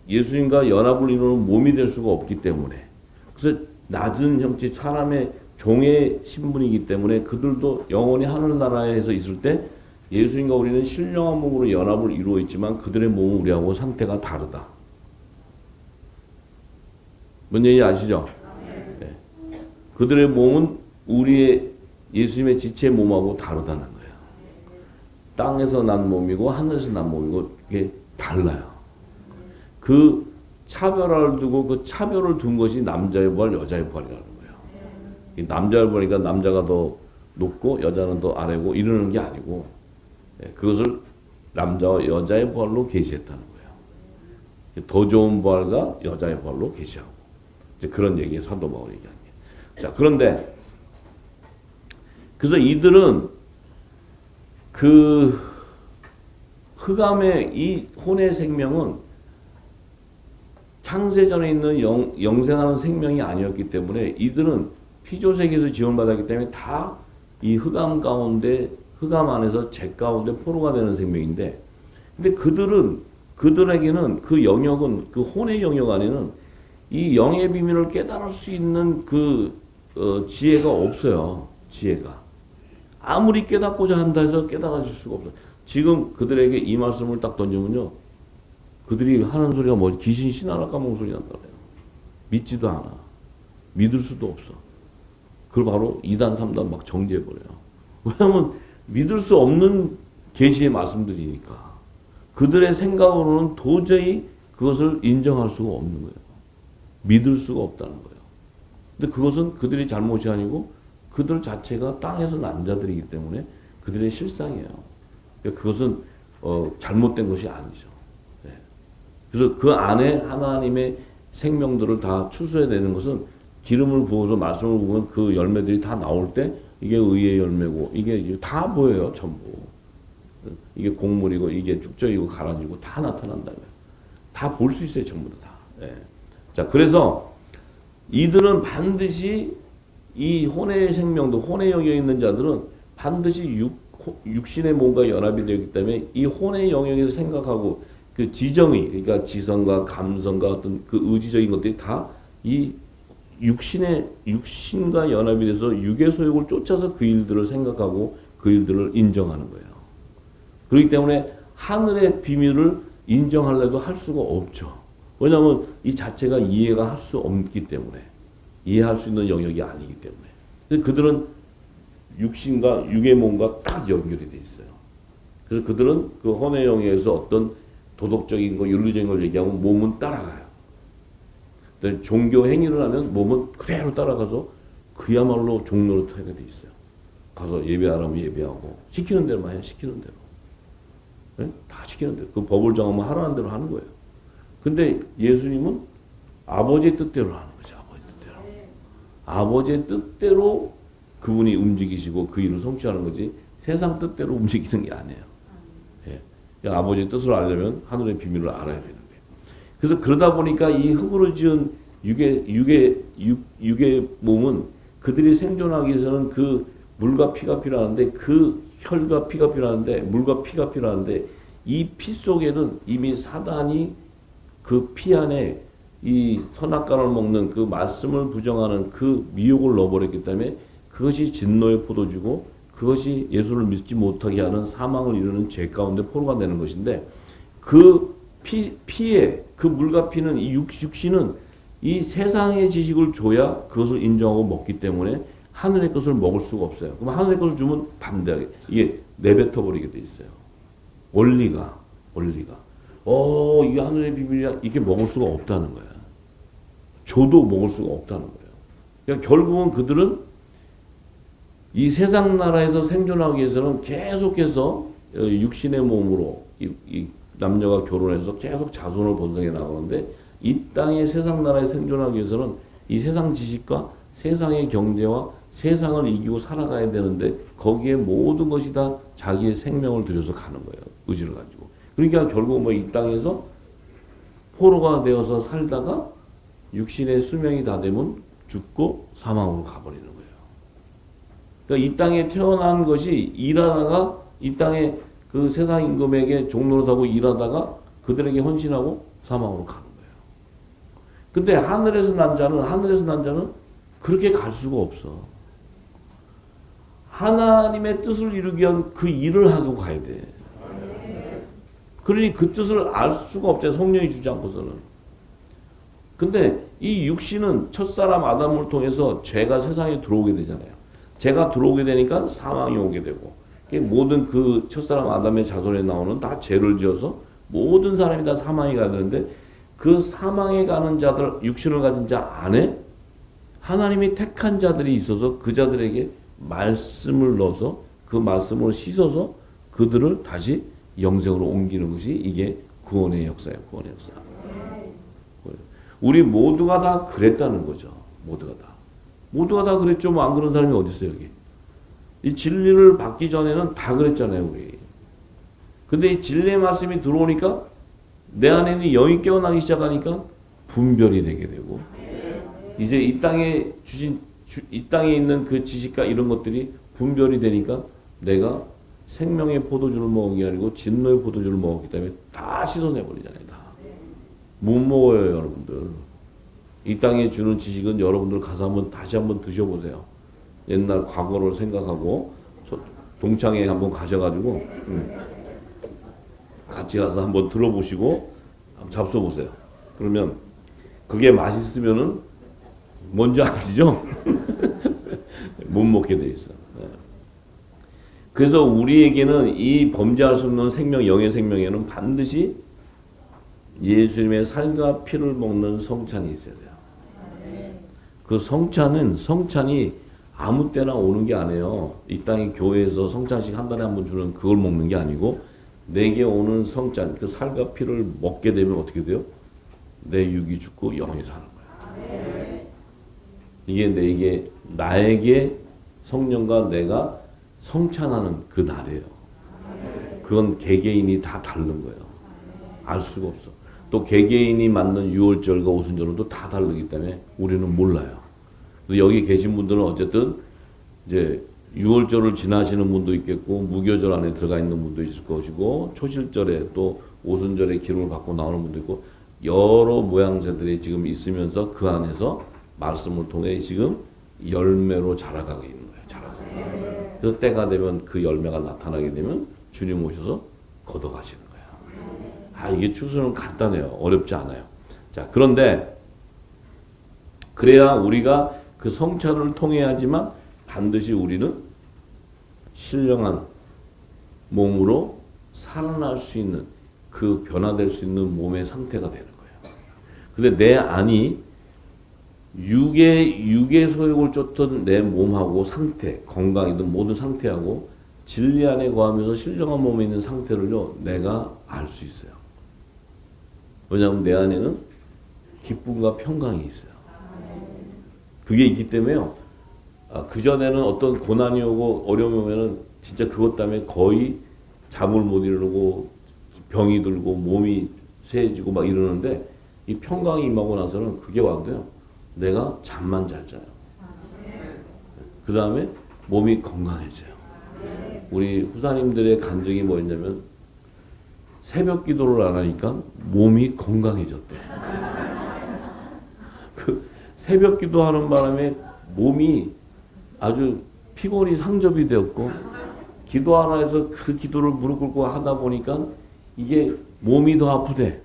예수님과 연합을 이루는 몸이 될 수가 없기 때문에, 그래서 낮은 형체 사람의 종의 신분이기 때문에 그들도 영원히 하늘나라에서 있을 때 예수님과 우리는 신령한 몸으로 연합을 이루어 있지만 그들의 몸은 우리하고 상태가 다르다. 뭔 얘기 아시죠? 네. 그들의 몸은 우리의 예수님의 지체의 몸하고 다르다는 거예요. 땅에서 난 몸이고 하늘에서 난 몸이고 이게 달라요. 그 차별화를 두고 그 차별을 둔 것이 남자의 부활, 여자의 부활이라는 거예요. 이 남자의 부활이니까 남자가 더 높고 여자는 더 아래고 이러는 게 아니고 그것을 남자와 여자의 부활로 계시했다는 거예요. 더 좋은 부활과 여자의 부활로 계시하고 이제 그런 얘기에 사도 바울이 얘기하는 거예요. 자, 그런데 그래서 이들은 그 흑암의 이 혼의 생명은 창세전에 있는 영생하는 생명이 아니었기 때문에 이들은 피조세계에서 지원받았기 때문에 다 이 흑암 가운데 흑암 안에서 재 가운데 포로가 되는 생명인데 근데 그들에게는 그 영역은 그 혼의 영역 안에는 이 영의 비밀을 깨달을 수 있는 그 지혜가 없어요. 지혜가. 아무리 깨닫고자 한다 해서 깨달아질 수가 없어요. 지금 그들에게 이 말씀을 딱 던지면요. 그들이 하는 소리가 뭐 귀신 신하나 까먹은 소리 난다 그래요. 믿지도 않아. 믿을 수도 없어. 그걸 바로 2단, 3단 막 정지해버려요. 왜냐하면 믿을 수 없는 계시의 말씀들이니까. 그들의 생각으로는 도저히 그것을 인정할 수가 없는 거예요. 믿을 수가 없다는 거예요. 근데 그것은 그들의 잘못이 아니고 그들 자체가 땅에서 난 자들이기 때문에 그들의 실상이에요. 그러니까 그것은 잘못된 것이 아니죠. 네. 그래서 그 안에 하나님의 생명들을 다 추수해내는 것은 기름을 부어서 말씀을 부으면 그 열매들이 다 나올 때 이게 의의 열매고 이게 다 보여요. 전부. 이게 곡물이고 이게 쭉적이고 가라지고 다 나타난다고요. 다 볼 수 있어요. 전부 다. 네. 자, 그래서 이들은 반드시 이 혼의 생명도 혼의 영역에 있는 자들은 반드시 육신의 몸과 연합이 되기 때문에 이 혼의 영역에서 생각하고 그 지정의 그러니까 지성과 감성과 어떤 그 의지적인 것들이 다 이 육신과 연합이 돼서 육의 소욕을 쫓아서 그 일들을 생각하고 그 일들을 인정하는 거예요. 그렇기 때문에 하늘의 비밀을 인정하려도 할 수가 없죠. 왜냐하면 이 자체가 이해가 할 수 없기 때문에 이해할 수 있는 영역이 아니기 때문에 그들은 육신과 육의 몸과 딱 연결이 돼 있어요. 그래서 그들은 그 혼의 영역에서 어떤 도덕적인 거 윤리적인 걸 얘기하면 몸은 따라가요. 종교 행위를 하면 몸은 그대로 따라가서 그야말로 종로로 타게 돼 있어요. 가서 예배하라면 예배하고 시키는 대로만 해요. 시키는 대로. 네? 다 시키는 대로. 그 법을 정하면 하라는 대로 하는 거예요. 근데 예수님은 아버지의 뜻대로 하는 거죠. 아버지의 뜻대로. 아버지의 뜻대로 그분이 움직이시고 그 일을 성취하는 거지 세상 뜻대로 움직이는 게 아니에요. 예. 아버지의 뜻을 알려면 하늘의 비밀을 알아야 되는 거예요. 그래서 그러다 보니까 이 흙으로 지은 육의 몸은 그들이 생존하기 위해서는 그 물과 피가 필요한데 그 혈과 피가 필요한데 물과 피가 필요한데 이 피 속에는 이미 사단이 그 피 안에 이 선악과를 먹는 그 말씀을 부정하는 그 미혹을 넣어버렸기 때문에 그것이 진노의 포도주고 그것이 예수를 믿지 못하게 하는 사망을 이루는 죄 가운데 포로가 되는 것인데 그 피에 그 물과 피는 이 육신은 이 세상의 지식을 줘야 그것을 인정하고 먹기 때문에 하늘의 것을 먹을 수가 없어요. 그럼 하늘의 것을 주면 반대하게 이게 내뱉어 버리게 돼 있어요. 원리가 이게 하늘의 비밀이야 이게 먹을 수가 없다는 거야. 줘도 먹을 수가 없다는 거예요. 그러니까 결국은 그들은 이 세상 나라에서 생존하기 위해서는 계속해서 육신의 몸으로 이 남녀가 결혼해서 계속 자손을 번성해 나가는데 이 땅의 세상 나라에 생존하기 위해서는 이 세상 지식과 세상의 경제와 세상을 이기고 살아가야 되는데 거기에 모든 것이 다 자기의 생명을 들여서 가는 거예요. 의지를 가지고. 그러니까 결국 뭐 이 땅에서 포로가 되어서 살다가 육신의 수명이 다 되면 죽고 사망으로 가버리는 거예요. 그러니까 이 땅에 태어난 것이 일하다가 이 땅에 그 세상 임금에게 종노릇하고 일하다가 그들에게 헌신하고 사망으로 가는 거예요. 근데 하늘에서 난 자는 그렇게 갈 수가 없어. 하나님의 뜻을 이루기 위한 그 일을 하고 가야 돼. 그러니 그 뜻을 알 수가 없잖아요. 성령이 주지 않고서는. 근데 이 육신은 첫사람 아담을 통해서 죄가 세상에 들어오게 되잖아요. 죄가 들어오게 되니까 사망이 오게 되고 모든 그 첫사람 아담의 자손에 나오는 다 죄를 지어서 모든 사람이 다 사망이 가야 되는데 그 사망에 가는 자들, 육신을 가진 자 안에 하나님이 택한 자들이 있어서 그 자들에게 말씀을 넣어서 그 말씀을 씻어서 그들을 다시 영생으로 옮기는 것이 이게 구원의 역사예요. 구원의 역사. 우리 모두가 다 그랬다는 거죠. 모두가 다 그랬죠. 뭐 안 그런 사람이 어디 있어요, 여기. 이 진리를 받기 전에는 다 그랬잖아요, 우리. 근데 이 진리의 말씀이 들어오니까 내 안에는 영이 깨어나기 시작하니까 분별이 되게 되고 이제 이 땅에 이 땅에 있는 그 지식과 이런 것들이 분별이 되니까 내가 생명의 포도주를 먹은 게 아니고 진노의 포도주를 먹었기 때문에 다 씻어내버리잖아요. 다. 못 먹어요, 여러분들. 이 땅에 주는 지식은 여러분들 가서 다시 한번 드셔보세요. 옛날 과거를 생각하고 동창회 한번 가셔가지고 같이 가서 한번 들어보시고 한번 잡숴보세요. 그러면 그게 맛있으면은 뭔지 아시죠? 못 먹게 돼 있어. 그래서 우리에게는 이 범죄할 수 없는 생명, 영의 생명에는 반드시 예수님의 살과 피를 먹는 성찬이 있어야 돼요. 그 성찬이 아무 때나 오는 게 아니에요. 이 땅의 교회에서 성찬식 한 달에 한 번 주는 그걸 먹는 게 아니고 내게 오는 성찬, 그 살과 피를 먹게 되면 어떻게 돼요? 내 육이 죽고 영이 사는 거예요. 이게 나에게 성령과 내가 성찬하는 그 날이에요. 그건 개개인이 다 다른 거예요. 알 수가 없어. 또 개개인이 맞는 유월절과 오순절도 다 다르기 때문에 우리는 몰라요. 여기 계신 분들은 어쨌든 이제 유월절을 지나시는 분도 있겠고 무교절 안에 들어가 있는 분도 있을 것이고 초실절에 또 오순절에 기름을 받고 나오는 분도 있고 여러 모양새들이 지금 있으면서 그 안에서 말씀을 통해 지금 열매로 자라가고 있는 거예요. 그래서 때가 되면 그 열매가 나타나게 되면 주님 오셔서 걷어가시는 거예요. 이게 추수는 간단해요. 어렵지 않아요. 자, 그런데 그래야 우리가 그 성찬을 통해야지만 반드시 우리는 신령한 몸으로 살아날 수 있는 그 변화될 수 있는 몸의 상태가 되는 거예요. 근데 내 안이 육의 소욕을 쫓던 내 몸하고 상태, 건강이든 모든 상태하고 진리 안에 거하면서 신령한 몸에 있는 상태를요, 내가 알 수 있어요. 왜냐하면 내 안에는 기쁨과 평강이 있어요. 그게 있기 때문에요. 그전에는 어떤 고난이 오고 어려움이 오면은 진짜 그것 때문에 거의 잠을 못 이루고 병이 들고 몸이 쇠해지고 막 이러는데 이 평강이 임하고 나서는 그게 와도요. 내가 잠만 잘 자요. 그 다음에 몸이 건강해져요. 우리 후사님들의 간증이 뭐였냐면 새벽 기도를 안 하니까 몸이 건강해졌대. 그 새벽 기도하는 바람에 몸이 아주 피곤이 상접이 되었고 기도하라 해서 그 기도를 무릎 꿇고 하다 보니까 이게 몸이 더 아프대.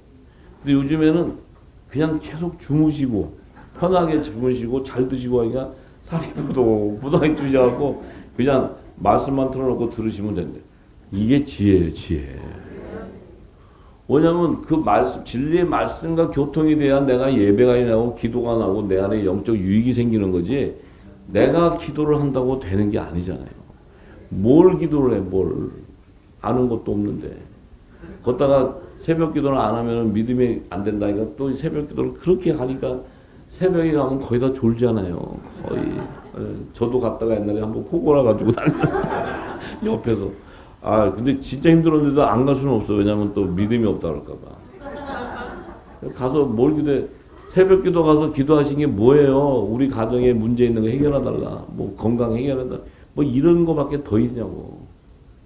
근데 요즘에는 그냥 계속 주무시고 편하게 주무시고 잘 드시고 하니까 살이 부동이 찌셔갖고 그냥 말씀만 틀어놓고 들으시면 된대. 이게 지혜예요, 지혜. 왜냐면 그 말씀, 진리의 말씀과 교통이 돼야 내가 예배가 나고 기도가 나고 내 안에 영적 유익이 생기는 거지 내가 기도를 한다고 되는 게 아니잖아요. 뭘 기도를 해, 뭘. 아는 것도 없는데. 걷다가 새벽 기도를 안 하면 믿음이 안 된다니까 또 새벽 기도를 그렇게 하니까 새벽에 가면 거의 다 졸잖아요. 거의. 저도 갔다가 옛날에 한번 코 골아가지고 옆에서. 근데 진짜 힘들었는데도 안 갈 수는 없어. 왜냐면 또 믿음이 없다 그럴까봐. 가서 뭘 기도해. 새벽 기도 가서 기도하신 게 뭐예요? 우리 가정에 문제 있는 거 해결해달라. 뭐 건강 해결해달라. 뭐 이런 거밖에 더 있냐고.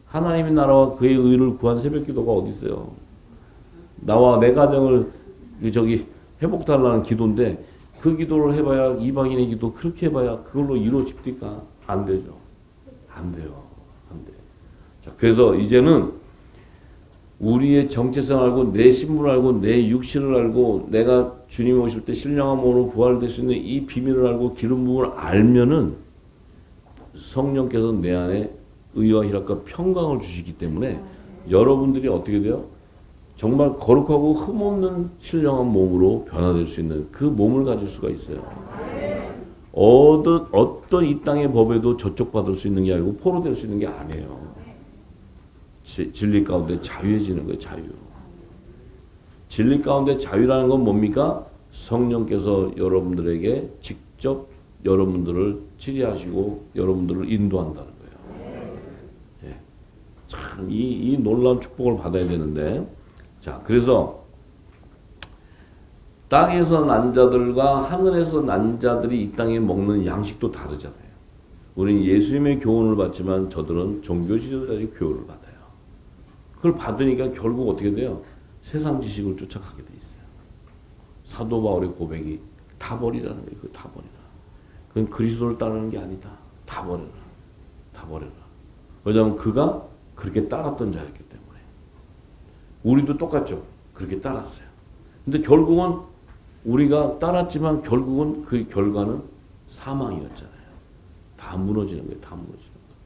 하나님의 나라와 그의 의를 구한 새벽 기도가 어디 있어요? 나와 내 가정을 회복달라는 기도인데 그 기도를 해봐야 이방인의 기도 그렇게 해봐야 그걸로 이루어집니까? 안 되죠. 안 돼요. 안 돼. 자, 그래서 이제는 우리의 정체성을 알고 내 신분을 알고 내 육신을 알고 내가 주님이 오실 때 신령한 몸으로 부활될 수 있는 이 비밀을 알고 기름 부음을 알면은 성령께서 내 안에 의와 희락과 평강을 주시기 때문에 여러분들이 어떻게 돼요? 정말 거룩하고 흠없는 신령한 몸으로 변화될 수 있는 그 몸을 가질 수가 있어요. 어떤 이 땅의 법에도 저촉받을 수 있는 게 아니고 포로될 수 있는 게 아니에요. 진리 가운데 자유해지는 거예요. 자유. 진리 가운데 자유라는 건 뭡니까? 성령께서 여러분들에게 직접 여러분들을 치리하시고 여러분들을 인도한다는 거예요. 예. 참, 이 놀라운 축복을 받아야 되는데, 자, 그래서 땅에서 난 자들과 하늘에서 난 자들이 이 땅에 먹는 양식도 다르잖아요. 우리는 예수님의 교훈을 받지만 저들은 종교 지도자의 교훈을 받아요. 그걸 받으니까 결국 어떻게 돼요? 세상 지식을 쫓아가게 돼 있어요. 사도 바울의 고백이 다 버리라는 거예요. 그거 다 버리라. 그건 그리스도를 따르는 게 아니다. 다 버려라. 다 버려라. 왜냐하면 그가 그렇게 따랐던 자였기 때문에. 우리도 똑같죠. 그렇게 따랐어요. 근데 결국은 우리가 따랐지만 결국은 그 결과는 사망이었잖아요. 다 무너지는 거예요. 다 무너지는 거예요.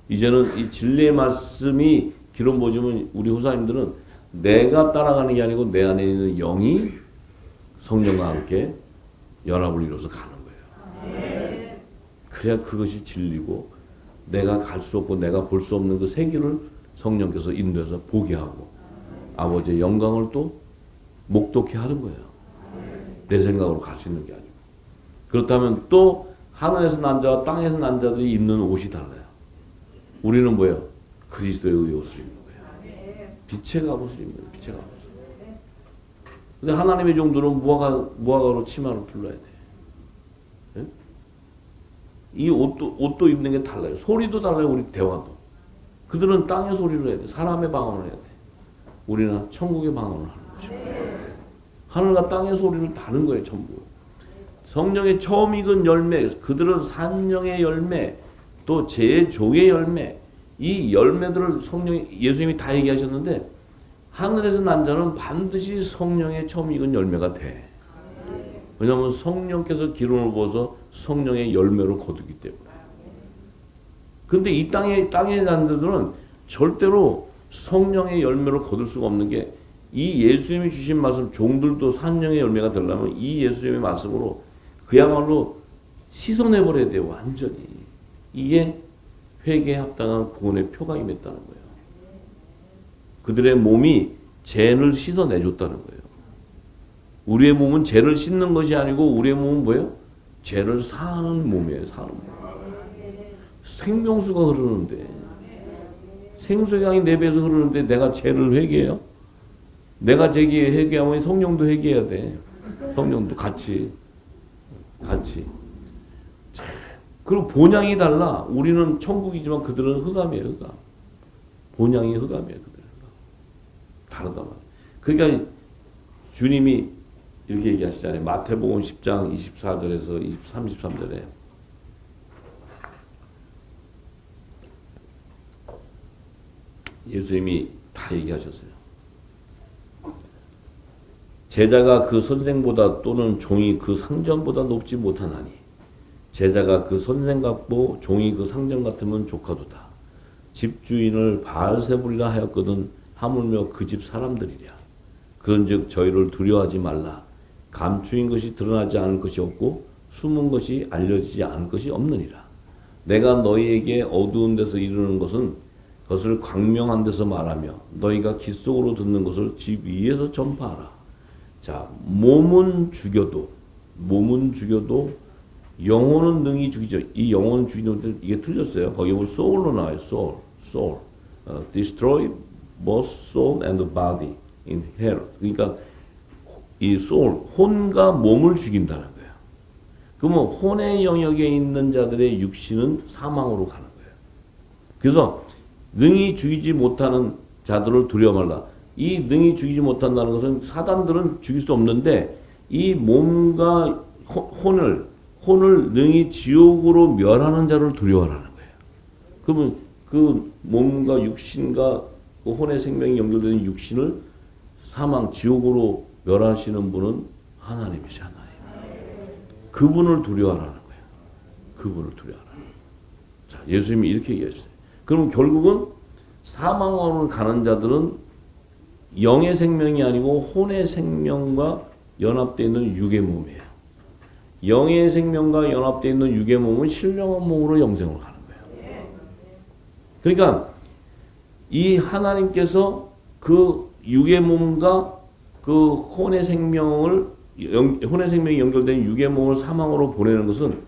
이제는 이 진리의 말씀이 기록 보시면 우리 후사님들은 내가 따라가는 게 아니고 내 안에 있는 영이 성령과 함께 연합을 이루어서 가는 거예요. 그래야 그것이 진리고 내가 갈 수 없고 내가 볼 수 없는 그 세계를 성령께서 인도해서 보게 하고 아버지의 영광을 또 목독케 하는 거예요. 내 생각으로 갈 수 있는 게 아니고. 그렇다면 또 하늘에서 난 자와 땅에서 난 자들이 입는 옷이 달라요. 우리는 뭐예요? 그리스도의 의의 옷을 입는 거예요. 빛의 갑옷을 입는 거예요. 빛의 갑옷을. 근데 하나님의 종들은 무화과로 치마를 둘러야 돼. 네? 이 옷도 입는 게 달라요. 소리도 달라요. 우리 대화도. 그들은 땅의 소리를 해야 돼. 사람의 방언을 해야 돼. 우리는 천국의 방언을 하는 거죠. 하늘과 땅의 소리를 다른 거예요. 전부. 성령의 처음 익은 열매, 그들은 산령의 열매, 또 제종의 열매, 이 열매들을 예수님이 다 얘기하셨는데 하늘에서 난 자는 반드시 성령의 처음 익은 열매가 돼. 왜냐하면 성령께서 기름을 부어서 성령의 열매를 거두기 때문에. 그런데 이 땅에 난 자들은 절대로 성령의 열매를 거둘 수가 없는 게 이 예수님이 주신 말씀, 종들도 산령의 열매가 되려면 이 예수님의 말씀으로 그야말로 씻어내버려야 돼요. 완전히. 이게 회개에 합당한 구원의 표가 임했다는 거예요. 그들의 몸이 죄를 씻어내줬다는 거예요. 우리의 몸은 죄를 씻는 것이 아니고 우리의 몸은 뭐예요? 죄를 사하는 몸이에요. 사는 몸. 생명수가 흐르는데 생수강이 내 배에서 흐르는데 내가 죄를 회개해요? 내가 죄기에 회개하면 성령도 회개해야 돼. 성령도 같이. 그리고 본향이 달라. 우리는 천국이지만 그들은 흑암이에요. 흑암. 본향이 흑암이에요. 그들은 다르단 말이에요. 그러니까 주님이 이렇게 얘기하시잖아요. 마태복음 10장 24절에서 33절에 예수님이 다 얘기하셨어요. 제자가 그 선생보다 또는 종이 그 상전보다 높지 못하나니 제자가 그 선생 같고 종이 그 상전 같으면 조카도다. 집주인을 바알세불이라 하였거든 하물며 그 집 사람들이랴. 그런즉 저희를 두려워하지 말라. 감추인 것이 드러나지 않을 것이 없고 숨은 것이 알려지지 않을 것이 없느니라. 내가 너희에게 어두운 데서 이르는 것은 그것을 광명한 데서 말하며 너희가 귓 속으로 듣는 것을 집 위에서 전파하라. 자, 몸은 죽여도 영혼은 능히 죽이죠. 이 영혼은 죽이는데 이게 틀렸어요. 거기 보면 soul로 나와요. soul. Destroy both soul and body in hell. 그러니까 이 soul, 혼과 몸을 죽인다는 거예요. 그러면 혼의 영역에 있는 자들의 육신은 사망으로 가는 거예요. 그래서 능히 죽이지 못하는 자들을 두려워 말라. 이 능히 죽이지 못한다는 것은 사단들은 죽일 수 없는데 이 몸과 혼을 능히 지옥으로 멸하는 자를 두려워하라는 거예요. 그러면 그 몸과 육신과 그 혼의 생명이 연결되는 육신을 사망, 지옥으로 멸하시는 분은 하나님이시죠. 하나님. 그분을 두려워하라는 거예요. 그분을 두려워하라는 거예요. 자, 예수님이 이렇게 얘기했어요. 그럼 결국은 사망으로 가는 자들은 영의 생명이 아니고 혼의 생명과 연합되어 있는 육의 몸이에요. 영의 생명과 연합되어 있는 육의 몸은 신령한 몸으로 영생을 가는 거예요. 그러니까 이 하나님께서 그 육의 몸과 그 혼의 생명이 연결된 육의 몸을 사망으로 보내는 것은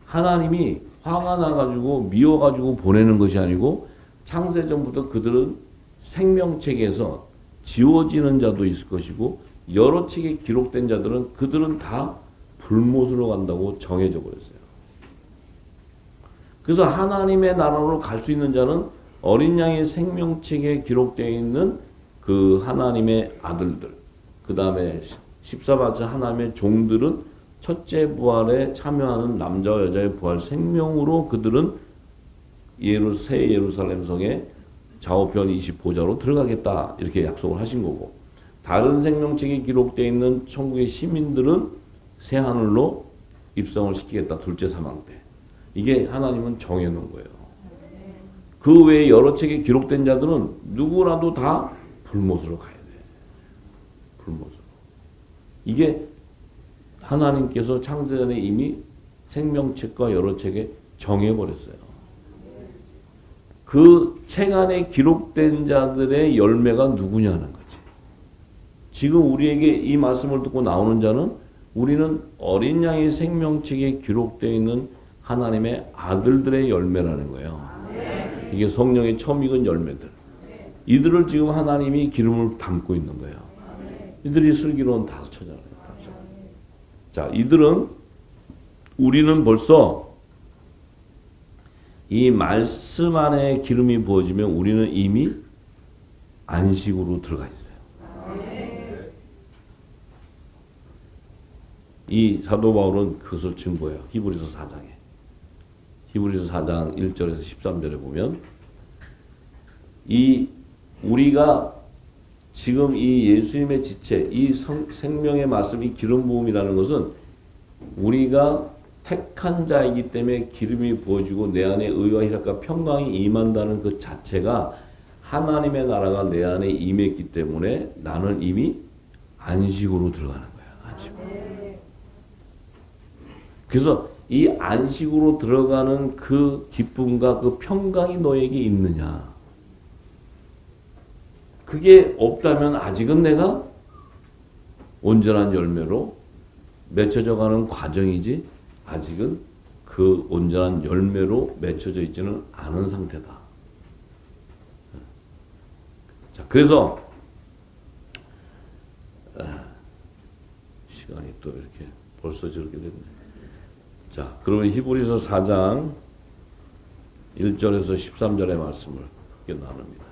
하나님이 화가 나가지고 미워가지고 보내는 것이 아니고 창세전부터 그들은 생명책에서 지워지는 자도 있을 것이고 여러 책에 기록된 자들은 그들은 다 불못으로 간다고 정해져 버렸어요. 그래서 하나님의 나라로 갈 수 있는 자는 어린 양의 생명책에 기록되어 있는 그 하나님의 아들들, 그 다음에 14바차 하나님의 종들은 첫째 부활에 참여하는 남자와 여자의 부활 생명으로 그들은 새 예루살렘 성에 좌우편 20보좌로 들어가겠다 이렇게 약속을 하신 거고, 다른 생명책에 기록되어 있는 천국의 시민들은 새 하늘로 입성을 시키겠다. 둘째 사망 때. 이게 하나님은 정해놓은 거예요. 그 외에 여러 책에 기록된 자들은 누구라도 다 불못으로 가야 돼. 불못으로. 이게 하나님께서 창세전에 이미 생명책과 여러 책에 정해버렸어요. 그 책 안에 기록된 자들의 열매가 누구냐는 거지. 지금 우리에게 이 말씀을 듣고 나오는 자는 우리는 어린 양의 생명책에 기록되어 있는 하나님의 아들들의 열매라는 거예요. 이게 성령의 처음 익은 열매들. 이들을 지금 하나님이 기름을 담고 있는 거예요. 이들이 슬기로운 다섯처잖아요. 자, 우리는 벌써 이 말씀 안에 기름이 부어지면 우리는 이미 안식으로 들어가 있어요. 이 사도 바울은 그것을 증거해요. 히브리서 4장에. 히브리서 4장 1절에서 13절에 보면 우리가 지금 이 예수님의 지체, 이 생명의 말씀, 이 기름 부음이라는 것은 우리가 택한 자이기 때문에 기름이 부어지고 내 안에 의와 희락과 평강이 임한다는 그 자체가 하나님의 나라가 내 안에 임했기 때문에 나는 이미 안식으로 들어가는 거야. 안식으로. 그래서 이 안식으로 들어가는 그 기쁨과 그 평강이 너에게 있느냐. 그게 없다면 아직은 내가 온전한 열매로 맺혀져 가는 과정이지 아직은 그 온전한 열매로 맺혀져 있지는 않은 상태다. 자, 그래서 시간이 또 이렇게 벌써 저렇게 됐네. 자, 그러면 히브리서 4장 1절에서 13절의 말씀을 나눕니다.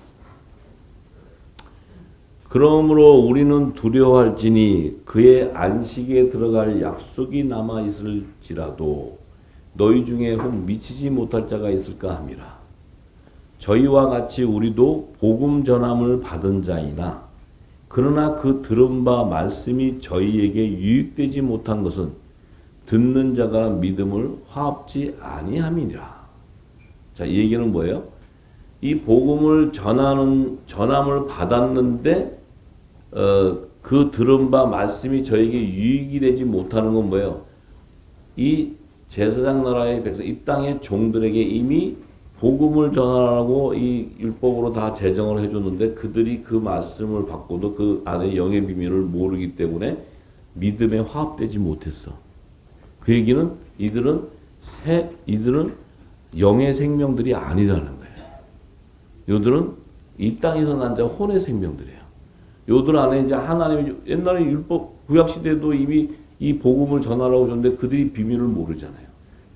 그러므로 우리는 두려워할지니 그의 안식에 들어갈 약속이 남아 있을지라도 너희 중에 혹 미치지 못할 자가 있을까 함이라. 저희와 같이 우리도 복음 전함을 받은 자이나 그러나 그 들은 바 말씀이 저희에게 유익되지 못한 것은 듣는 자가 믿음을 화합지 아니함이니라. 자, 이 얘기는 뭐예요? 이 복음을 전함을 받았는데 그 들은 바 말씀이 저에게 유익이 되지 못하는 건 뭐예요? 이 제사장 나라의 백성, 이 땅의 종들에게 이미 복음을 전하라고 이 율법으로 다 제정을 해줬는데 그들이 그 말씀을 받고도 그 안에 영의 비밀을 모르기 때문에 믿음에 화합되지 못했어. 그 얘기는 이들은 영의 생명들이 아니라는 거예요. 요들은 이 땅에서 난 자 혼의 생명들이에요. 요들 안에 이제 하나님이 옛날에 율법 구약 시대도 이미 이 복음을 전하라고 줬는데 그들이 비밀을 모르잖아요.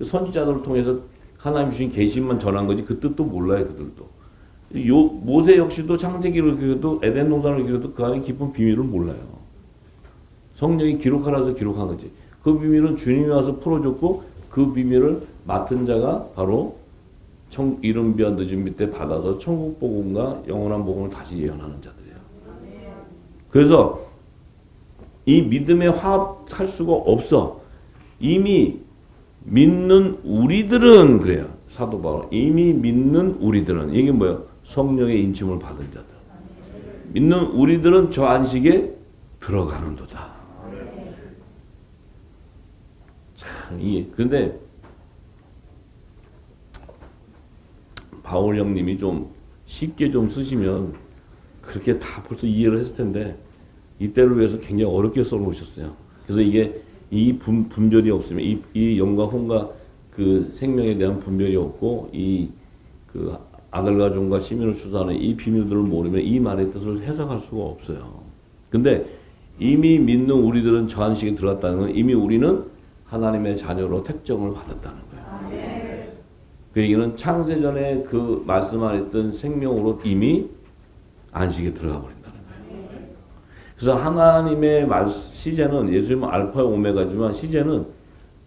선지자들을 통해서 하나님 주신 계시만 전한 거지 그 뜻도 몰라요. 그들도. 모세 역시도 창세기를 기록해도 에덴 동산을 기록해도 그 안에 깊은 비밀을 몰라요. 성령이 기록하라서 기록한 거지. 그 비밀은 주님이 와서 풀어줬고 그 비밀을 맡은 자가 바로 이른 비와 늦은 밑에 받아서 천국 복음과 영원한 복음을 다시 예언하는 자들이에요. 그래서 이 믿음에 화합할 수가 없어. 이미 믿는 우리들은 그래요. 사도 바울 이미 믿는 우리들은 이게 뭐예요? 성령의 인침을 받은 자들. 믿는 우리들은 저 안식에 들어가는도다. 참, 그런데 바울 형님이 좀 쉽게 좀 쓰시면 그렇게 다 벌써 이해를 했을 텐데 이때를 위해서 굉장히 어렵게 써놓으셨어요. 그래서 이게 이 분별이 없으면 이 영과 혼과 그 생명에 대한 분별이 없고 이 그 아들과 종과 시민을 추수하는 이 비밀들을 모르면 이 말의 뜻을 해석할 수가 없어요. 근데 이미 믿는 우리들은 저 안식에 들어갔다는 건 이미 우리는 하나님의 자녀로 택정을 받았다는 거예요. 그 얘기는 창세전에 그 말씀하셨던 생명으로 이미 안식에 들어가 버린다는 거예요. 그래서 하나님의 시제는 예수님은 알파 오메가지만 시제는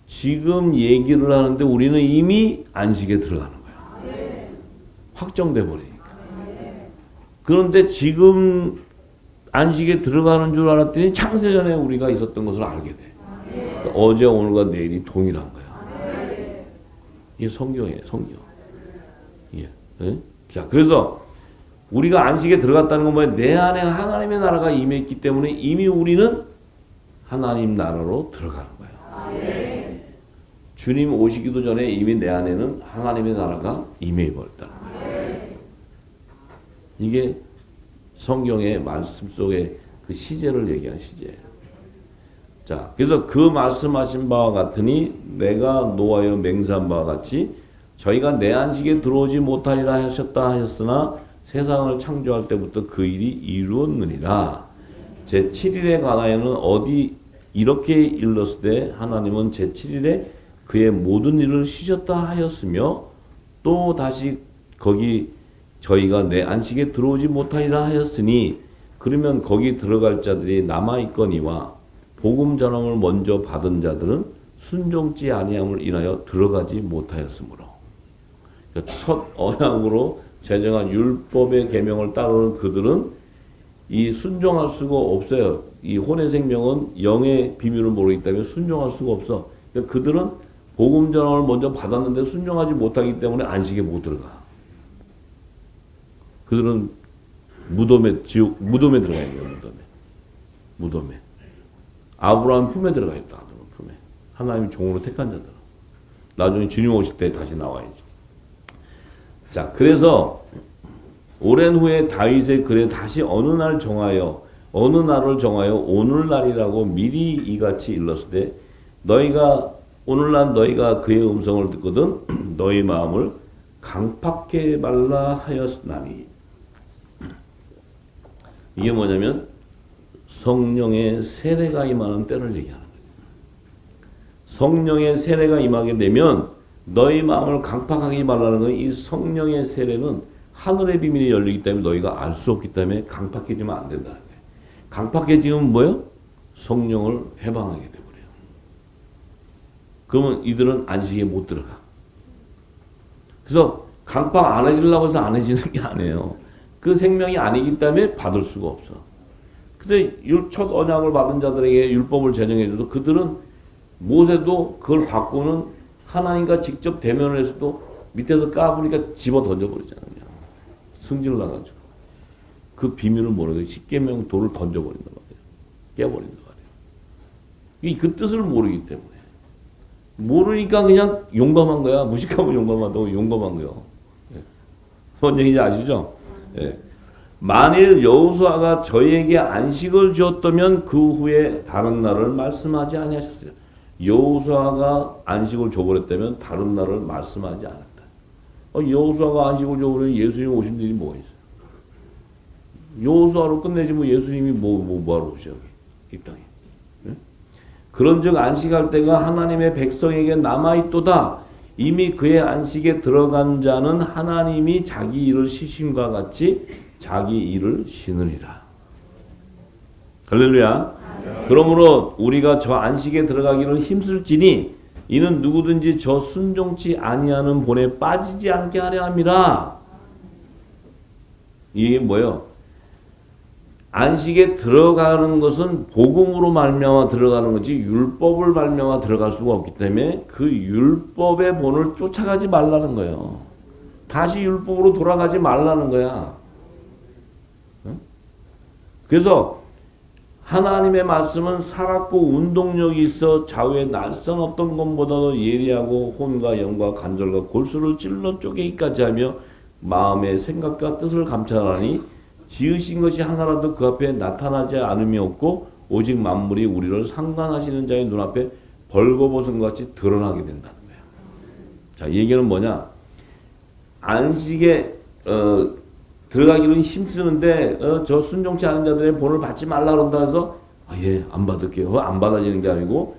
지금 얘기를 하는데 우리는 이미 안식에 들어가는 거예요. 확정돼 버리니까. 그런데 지금 안식에 들어가는 줄 알았더니 창세전에 우리가 있었던 것을 알게 돼. 그러니까 어제 오늘과 내일이 동일한 거야. 이게 성경이에요. 성경. 예. 네? 자, 그래서 우리가 안식에 들어갔다는 건 뭐예요? 내 안에 하나님의 나라가 임했기 때문에 이미 우리는 하나님 나라로 들어가는 거예요. 주님 오시기도 전에 이미 내 안에는 하나님의 나라가 임해버렸다는 거예요. 이게 성경의 말씀 속에 그 시제를 얘기한 시제예요. 자, 그래서 그 말씀하신 바와 같으니 내가 노하여 맹세한 바와 같이 저희가 내 안식에 들어오지 못하리라 하셨다 하였으나 세상을 창조할 때부터 그 일이 이루었느니라. 제7일에 관하여는 어디 이렇게 일렀을 때 하나님은 제7일에 그의 모든 일을 쉬셨다 하였으며 또 다시 거기 저희가 내 안식에 들어오지 못하리라 하였으니 그러면 거기 들어갈 자들이 남아있거니와 복음 전함을 먼저 받은 자들은 순종치 아니함을 인하여 들어가지 못하였으므로. 그러니까 첫 언약으로 제정한 율법의 계명을 따르는 그들은 이 순종할 수가 없어요. 이 혼의 생명은 영의 비밀을 모르기 때문에 순종할 수가 없어. 그러니까 그들은 복음 전함을 먼저 받았는데 순종하지 못하기 때문에 안식에 못 들어가. 그들은 무덤에 들어가 있는 거예요. 무덤에. 아브라함 품에 들어가 있다. 품에. 하나님 종으로 택한 자들. 나중에 주님 오실 때 다시 나와야지. 자, 그래서 오랜 후에 다윗의 글에 다시 어느 날을 정하여 오늘날이라고 미리 이같이 일렀을 때 오늘날 너희가 그의 음성을 듣거든 너희 마음을 강팍해 말라 하였나니. 이게 뭐냐면 성령의 세례가 임하는 때를 얘기하는 거예요. 성령의 세례가 임하게 되면 너희 마음을 강팍하게 말라는 건 이 성령의 세례는 하늘의 비밀이 열리기 때문에 너희가 알 수 없기 때문에 강팍해지면 안 된다는 거예요. 강팍해지면 뭐예요? 성령을 해방하게 돼버려요. 그러면 이들은 안식에 못 들어가. 그래서 강팍 안 해지려고 해서 안 해지는 게 아니에요. 그 생명이 아니기 때문에 받을 수가 없어. 근데 첫 언약을 받은 자들에게 율법을 제정해줘도 그들은 모세도 그걸 받고는 하나님과 직접 대면을 해서도 밑에서 까부니까 집어 던져버리잖아요. 승질 나가지고. 그 비밀을 모르고 십계명 돌을 던져버린단 말이에요. 깨버린단 말이에요. 그 뜻을 모르기 때문에. 모르니까 그냥 용감한 거야. 무식하고 용감하다고 용감한 거예요. 뭔 얘기인지 아시죠? 예. 만일 여호수아가 저에게 안식을 주었다면 그 후에 다른 날을 말씀하지 아니하셨어요. 여호수아가 안식을 줘버렸다면 다른 날을 말씀하지 않았다. 여호수아가 안식을 줘버리면 예수님 오신 일이 뭐가 있어요? 여호수아로 끝내지 뭐 예수님이 뭐하러 오셔 이 땅에. 예? 그런즉 안식할 때가 하나님의 백성에게 남아있도다. 이미 그의 안식에 들어간 자는 하나님이 자기 일을 쉬심과 같이 자기 일을 쉬느니라. 할렐루야. 그러므로 우리가 저 안식에 들어가기를 힘쓸지니 이는 누구든지 저 순종치 아니하는 본에 빠지지 않게 하려 함이라. 이게 뭐예요? 안식에 들어가는 것은 복음으로 말미암아 들어가는 거지 율법을 말미암아 들어갈 수가 없기 때문에 그 율법의 본을 쫓아가지 말라는 거예요. 다시 율법으로 돌아가지 말라는 거야. 응? 그래서 하나님의 말씀은 살았고 운동력이 있어 좌우에 날선 어떤 것보다도 예리하고 혼과 영과 관절과 골수를 찔러 쪼개기까지 하며 마음의 생각과 뜻을 감찰하니 지으신 것이 하나라도 그 앞에 나타나지 않음이 없고 오직 만물이 우리를 상관하시는 자의 눈앞에 벌거벗은 것 같이 드러나게 된다는 거예요. 자, 이 얘기는 뭐냐? 안식에 들어가기는 힘쓰는데 저 순종치 않은 자들의 본을 받지 말라 그런다 해서 예, 안 받을게요. 안 받아지는 게 아니고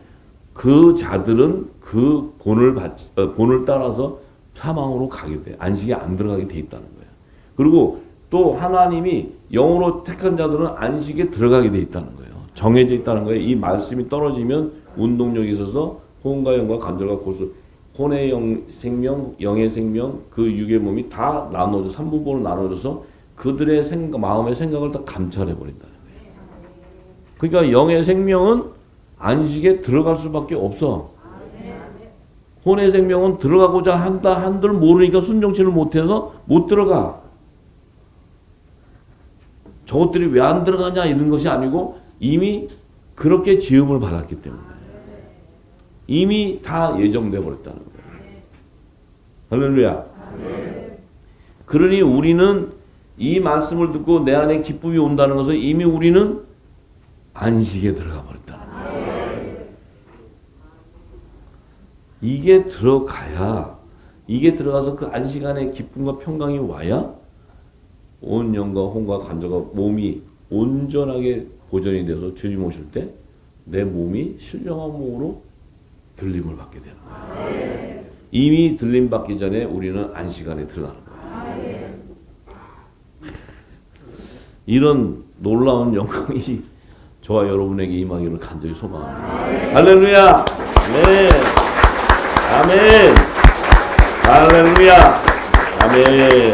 그 자들은 그 본을 따라서 사망으로 가게 돼. 안식에 안 들어가게 돼 있다는 거예요. 그리고 또 하나님이 영으로 택한 자들은 안식에 들어가게 돼 있다는 거예요. 정해져 있다는 거예요. 이 말씀이 떨어지면 운동력이 있어서 혼과 영과 관절과 골수, 혼의 생명, 영의 생명, 그 육의 몸이 다 나눠져 3부분으로 나눠져서 그들의 마음의 생각을 다 감찰해 버린다는 거예요. 그러니까 영의 생명은 안식에 들어갈 수밖에 없어. 혼의 생명은 들어가고자 한다 한들 모르니까 순종치를 못해서 못 들어가. 저것들이 왜 안 들어가냐 이런 것이 아니고 이미 그렇게 지음을 받았기 때문에 이미 다 예정돼 버렸다는 거예요. 할렐루야. 그러니 우리는 이 말씀을 듣고 내 안에 기쁨이 온다는 것은 이미 우리는 안식에 들어가 버렸다는 거예요. 이게 들어가야, 이게 들어가서 그 안식 안에 기쁨과 평강이 와야 온 영과 혼과 관절과 몸이 온전하게 보존이 돼서 주님 오실 때 내 몸이 신령한 몸으로 들림을 받게 되는 거예요. 이미 들림 받기 전에 우리는 안식 안에 들어가는 거예요. 이런 놀라운 영광이 저와 여러분에게 임하기를 간절히 소망합니다. 할렐루야. 네. 아멘. 할렐루야. 아멘.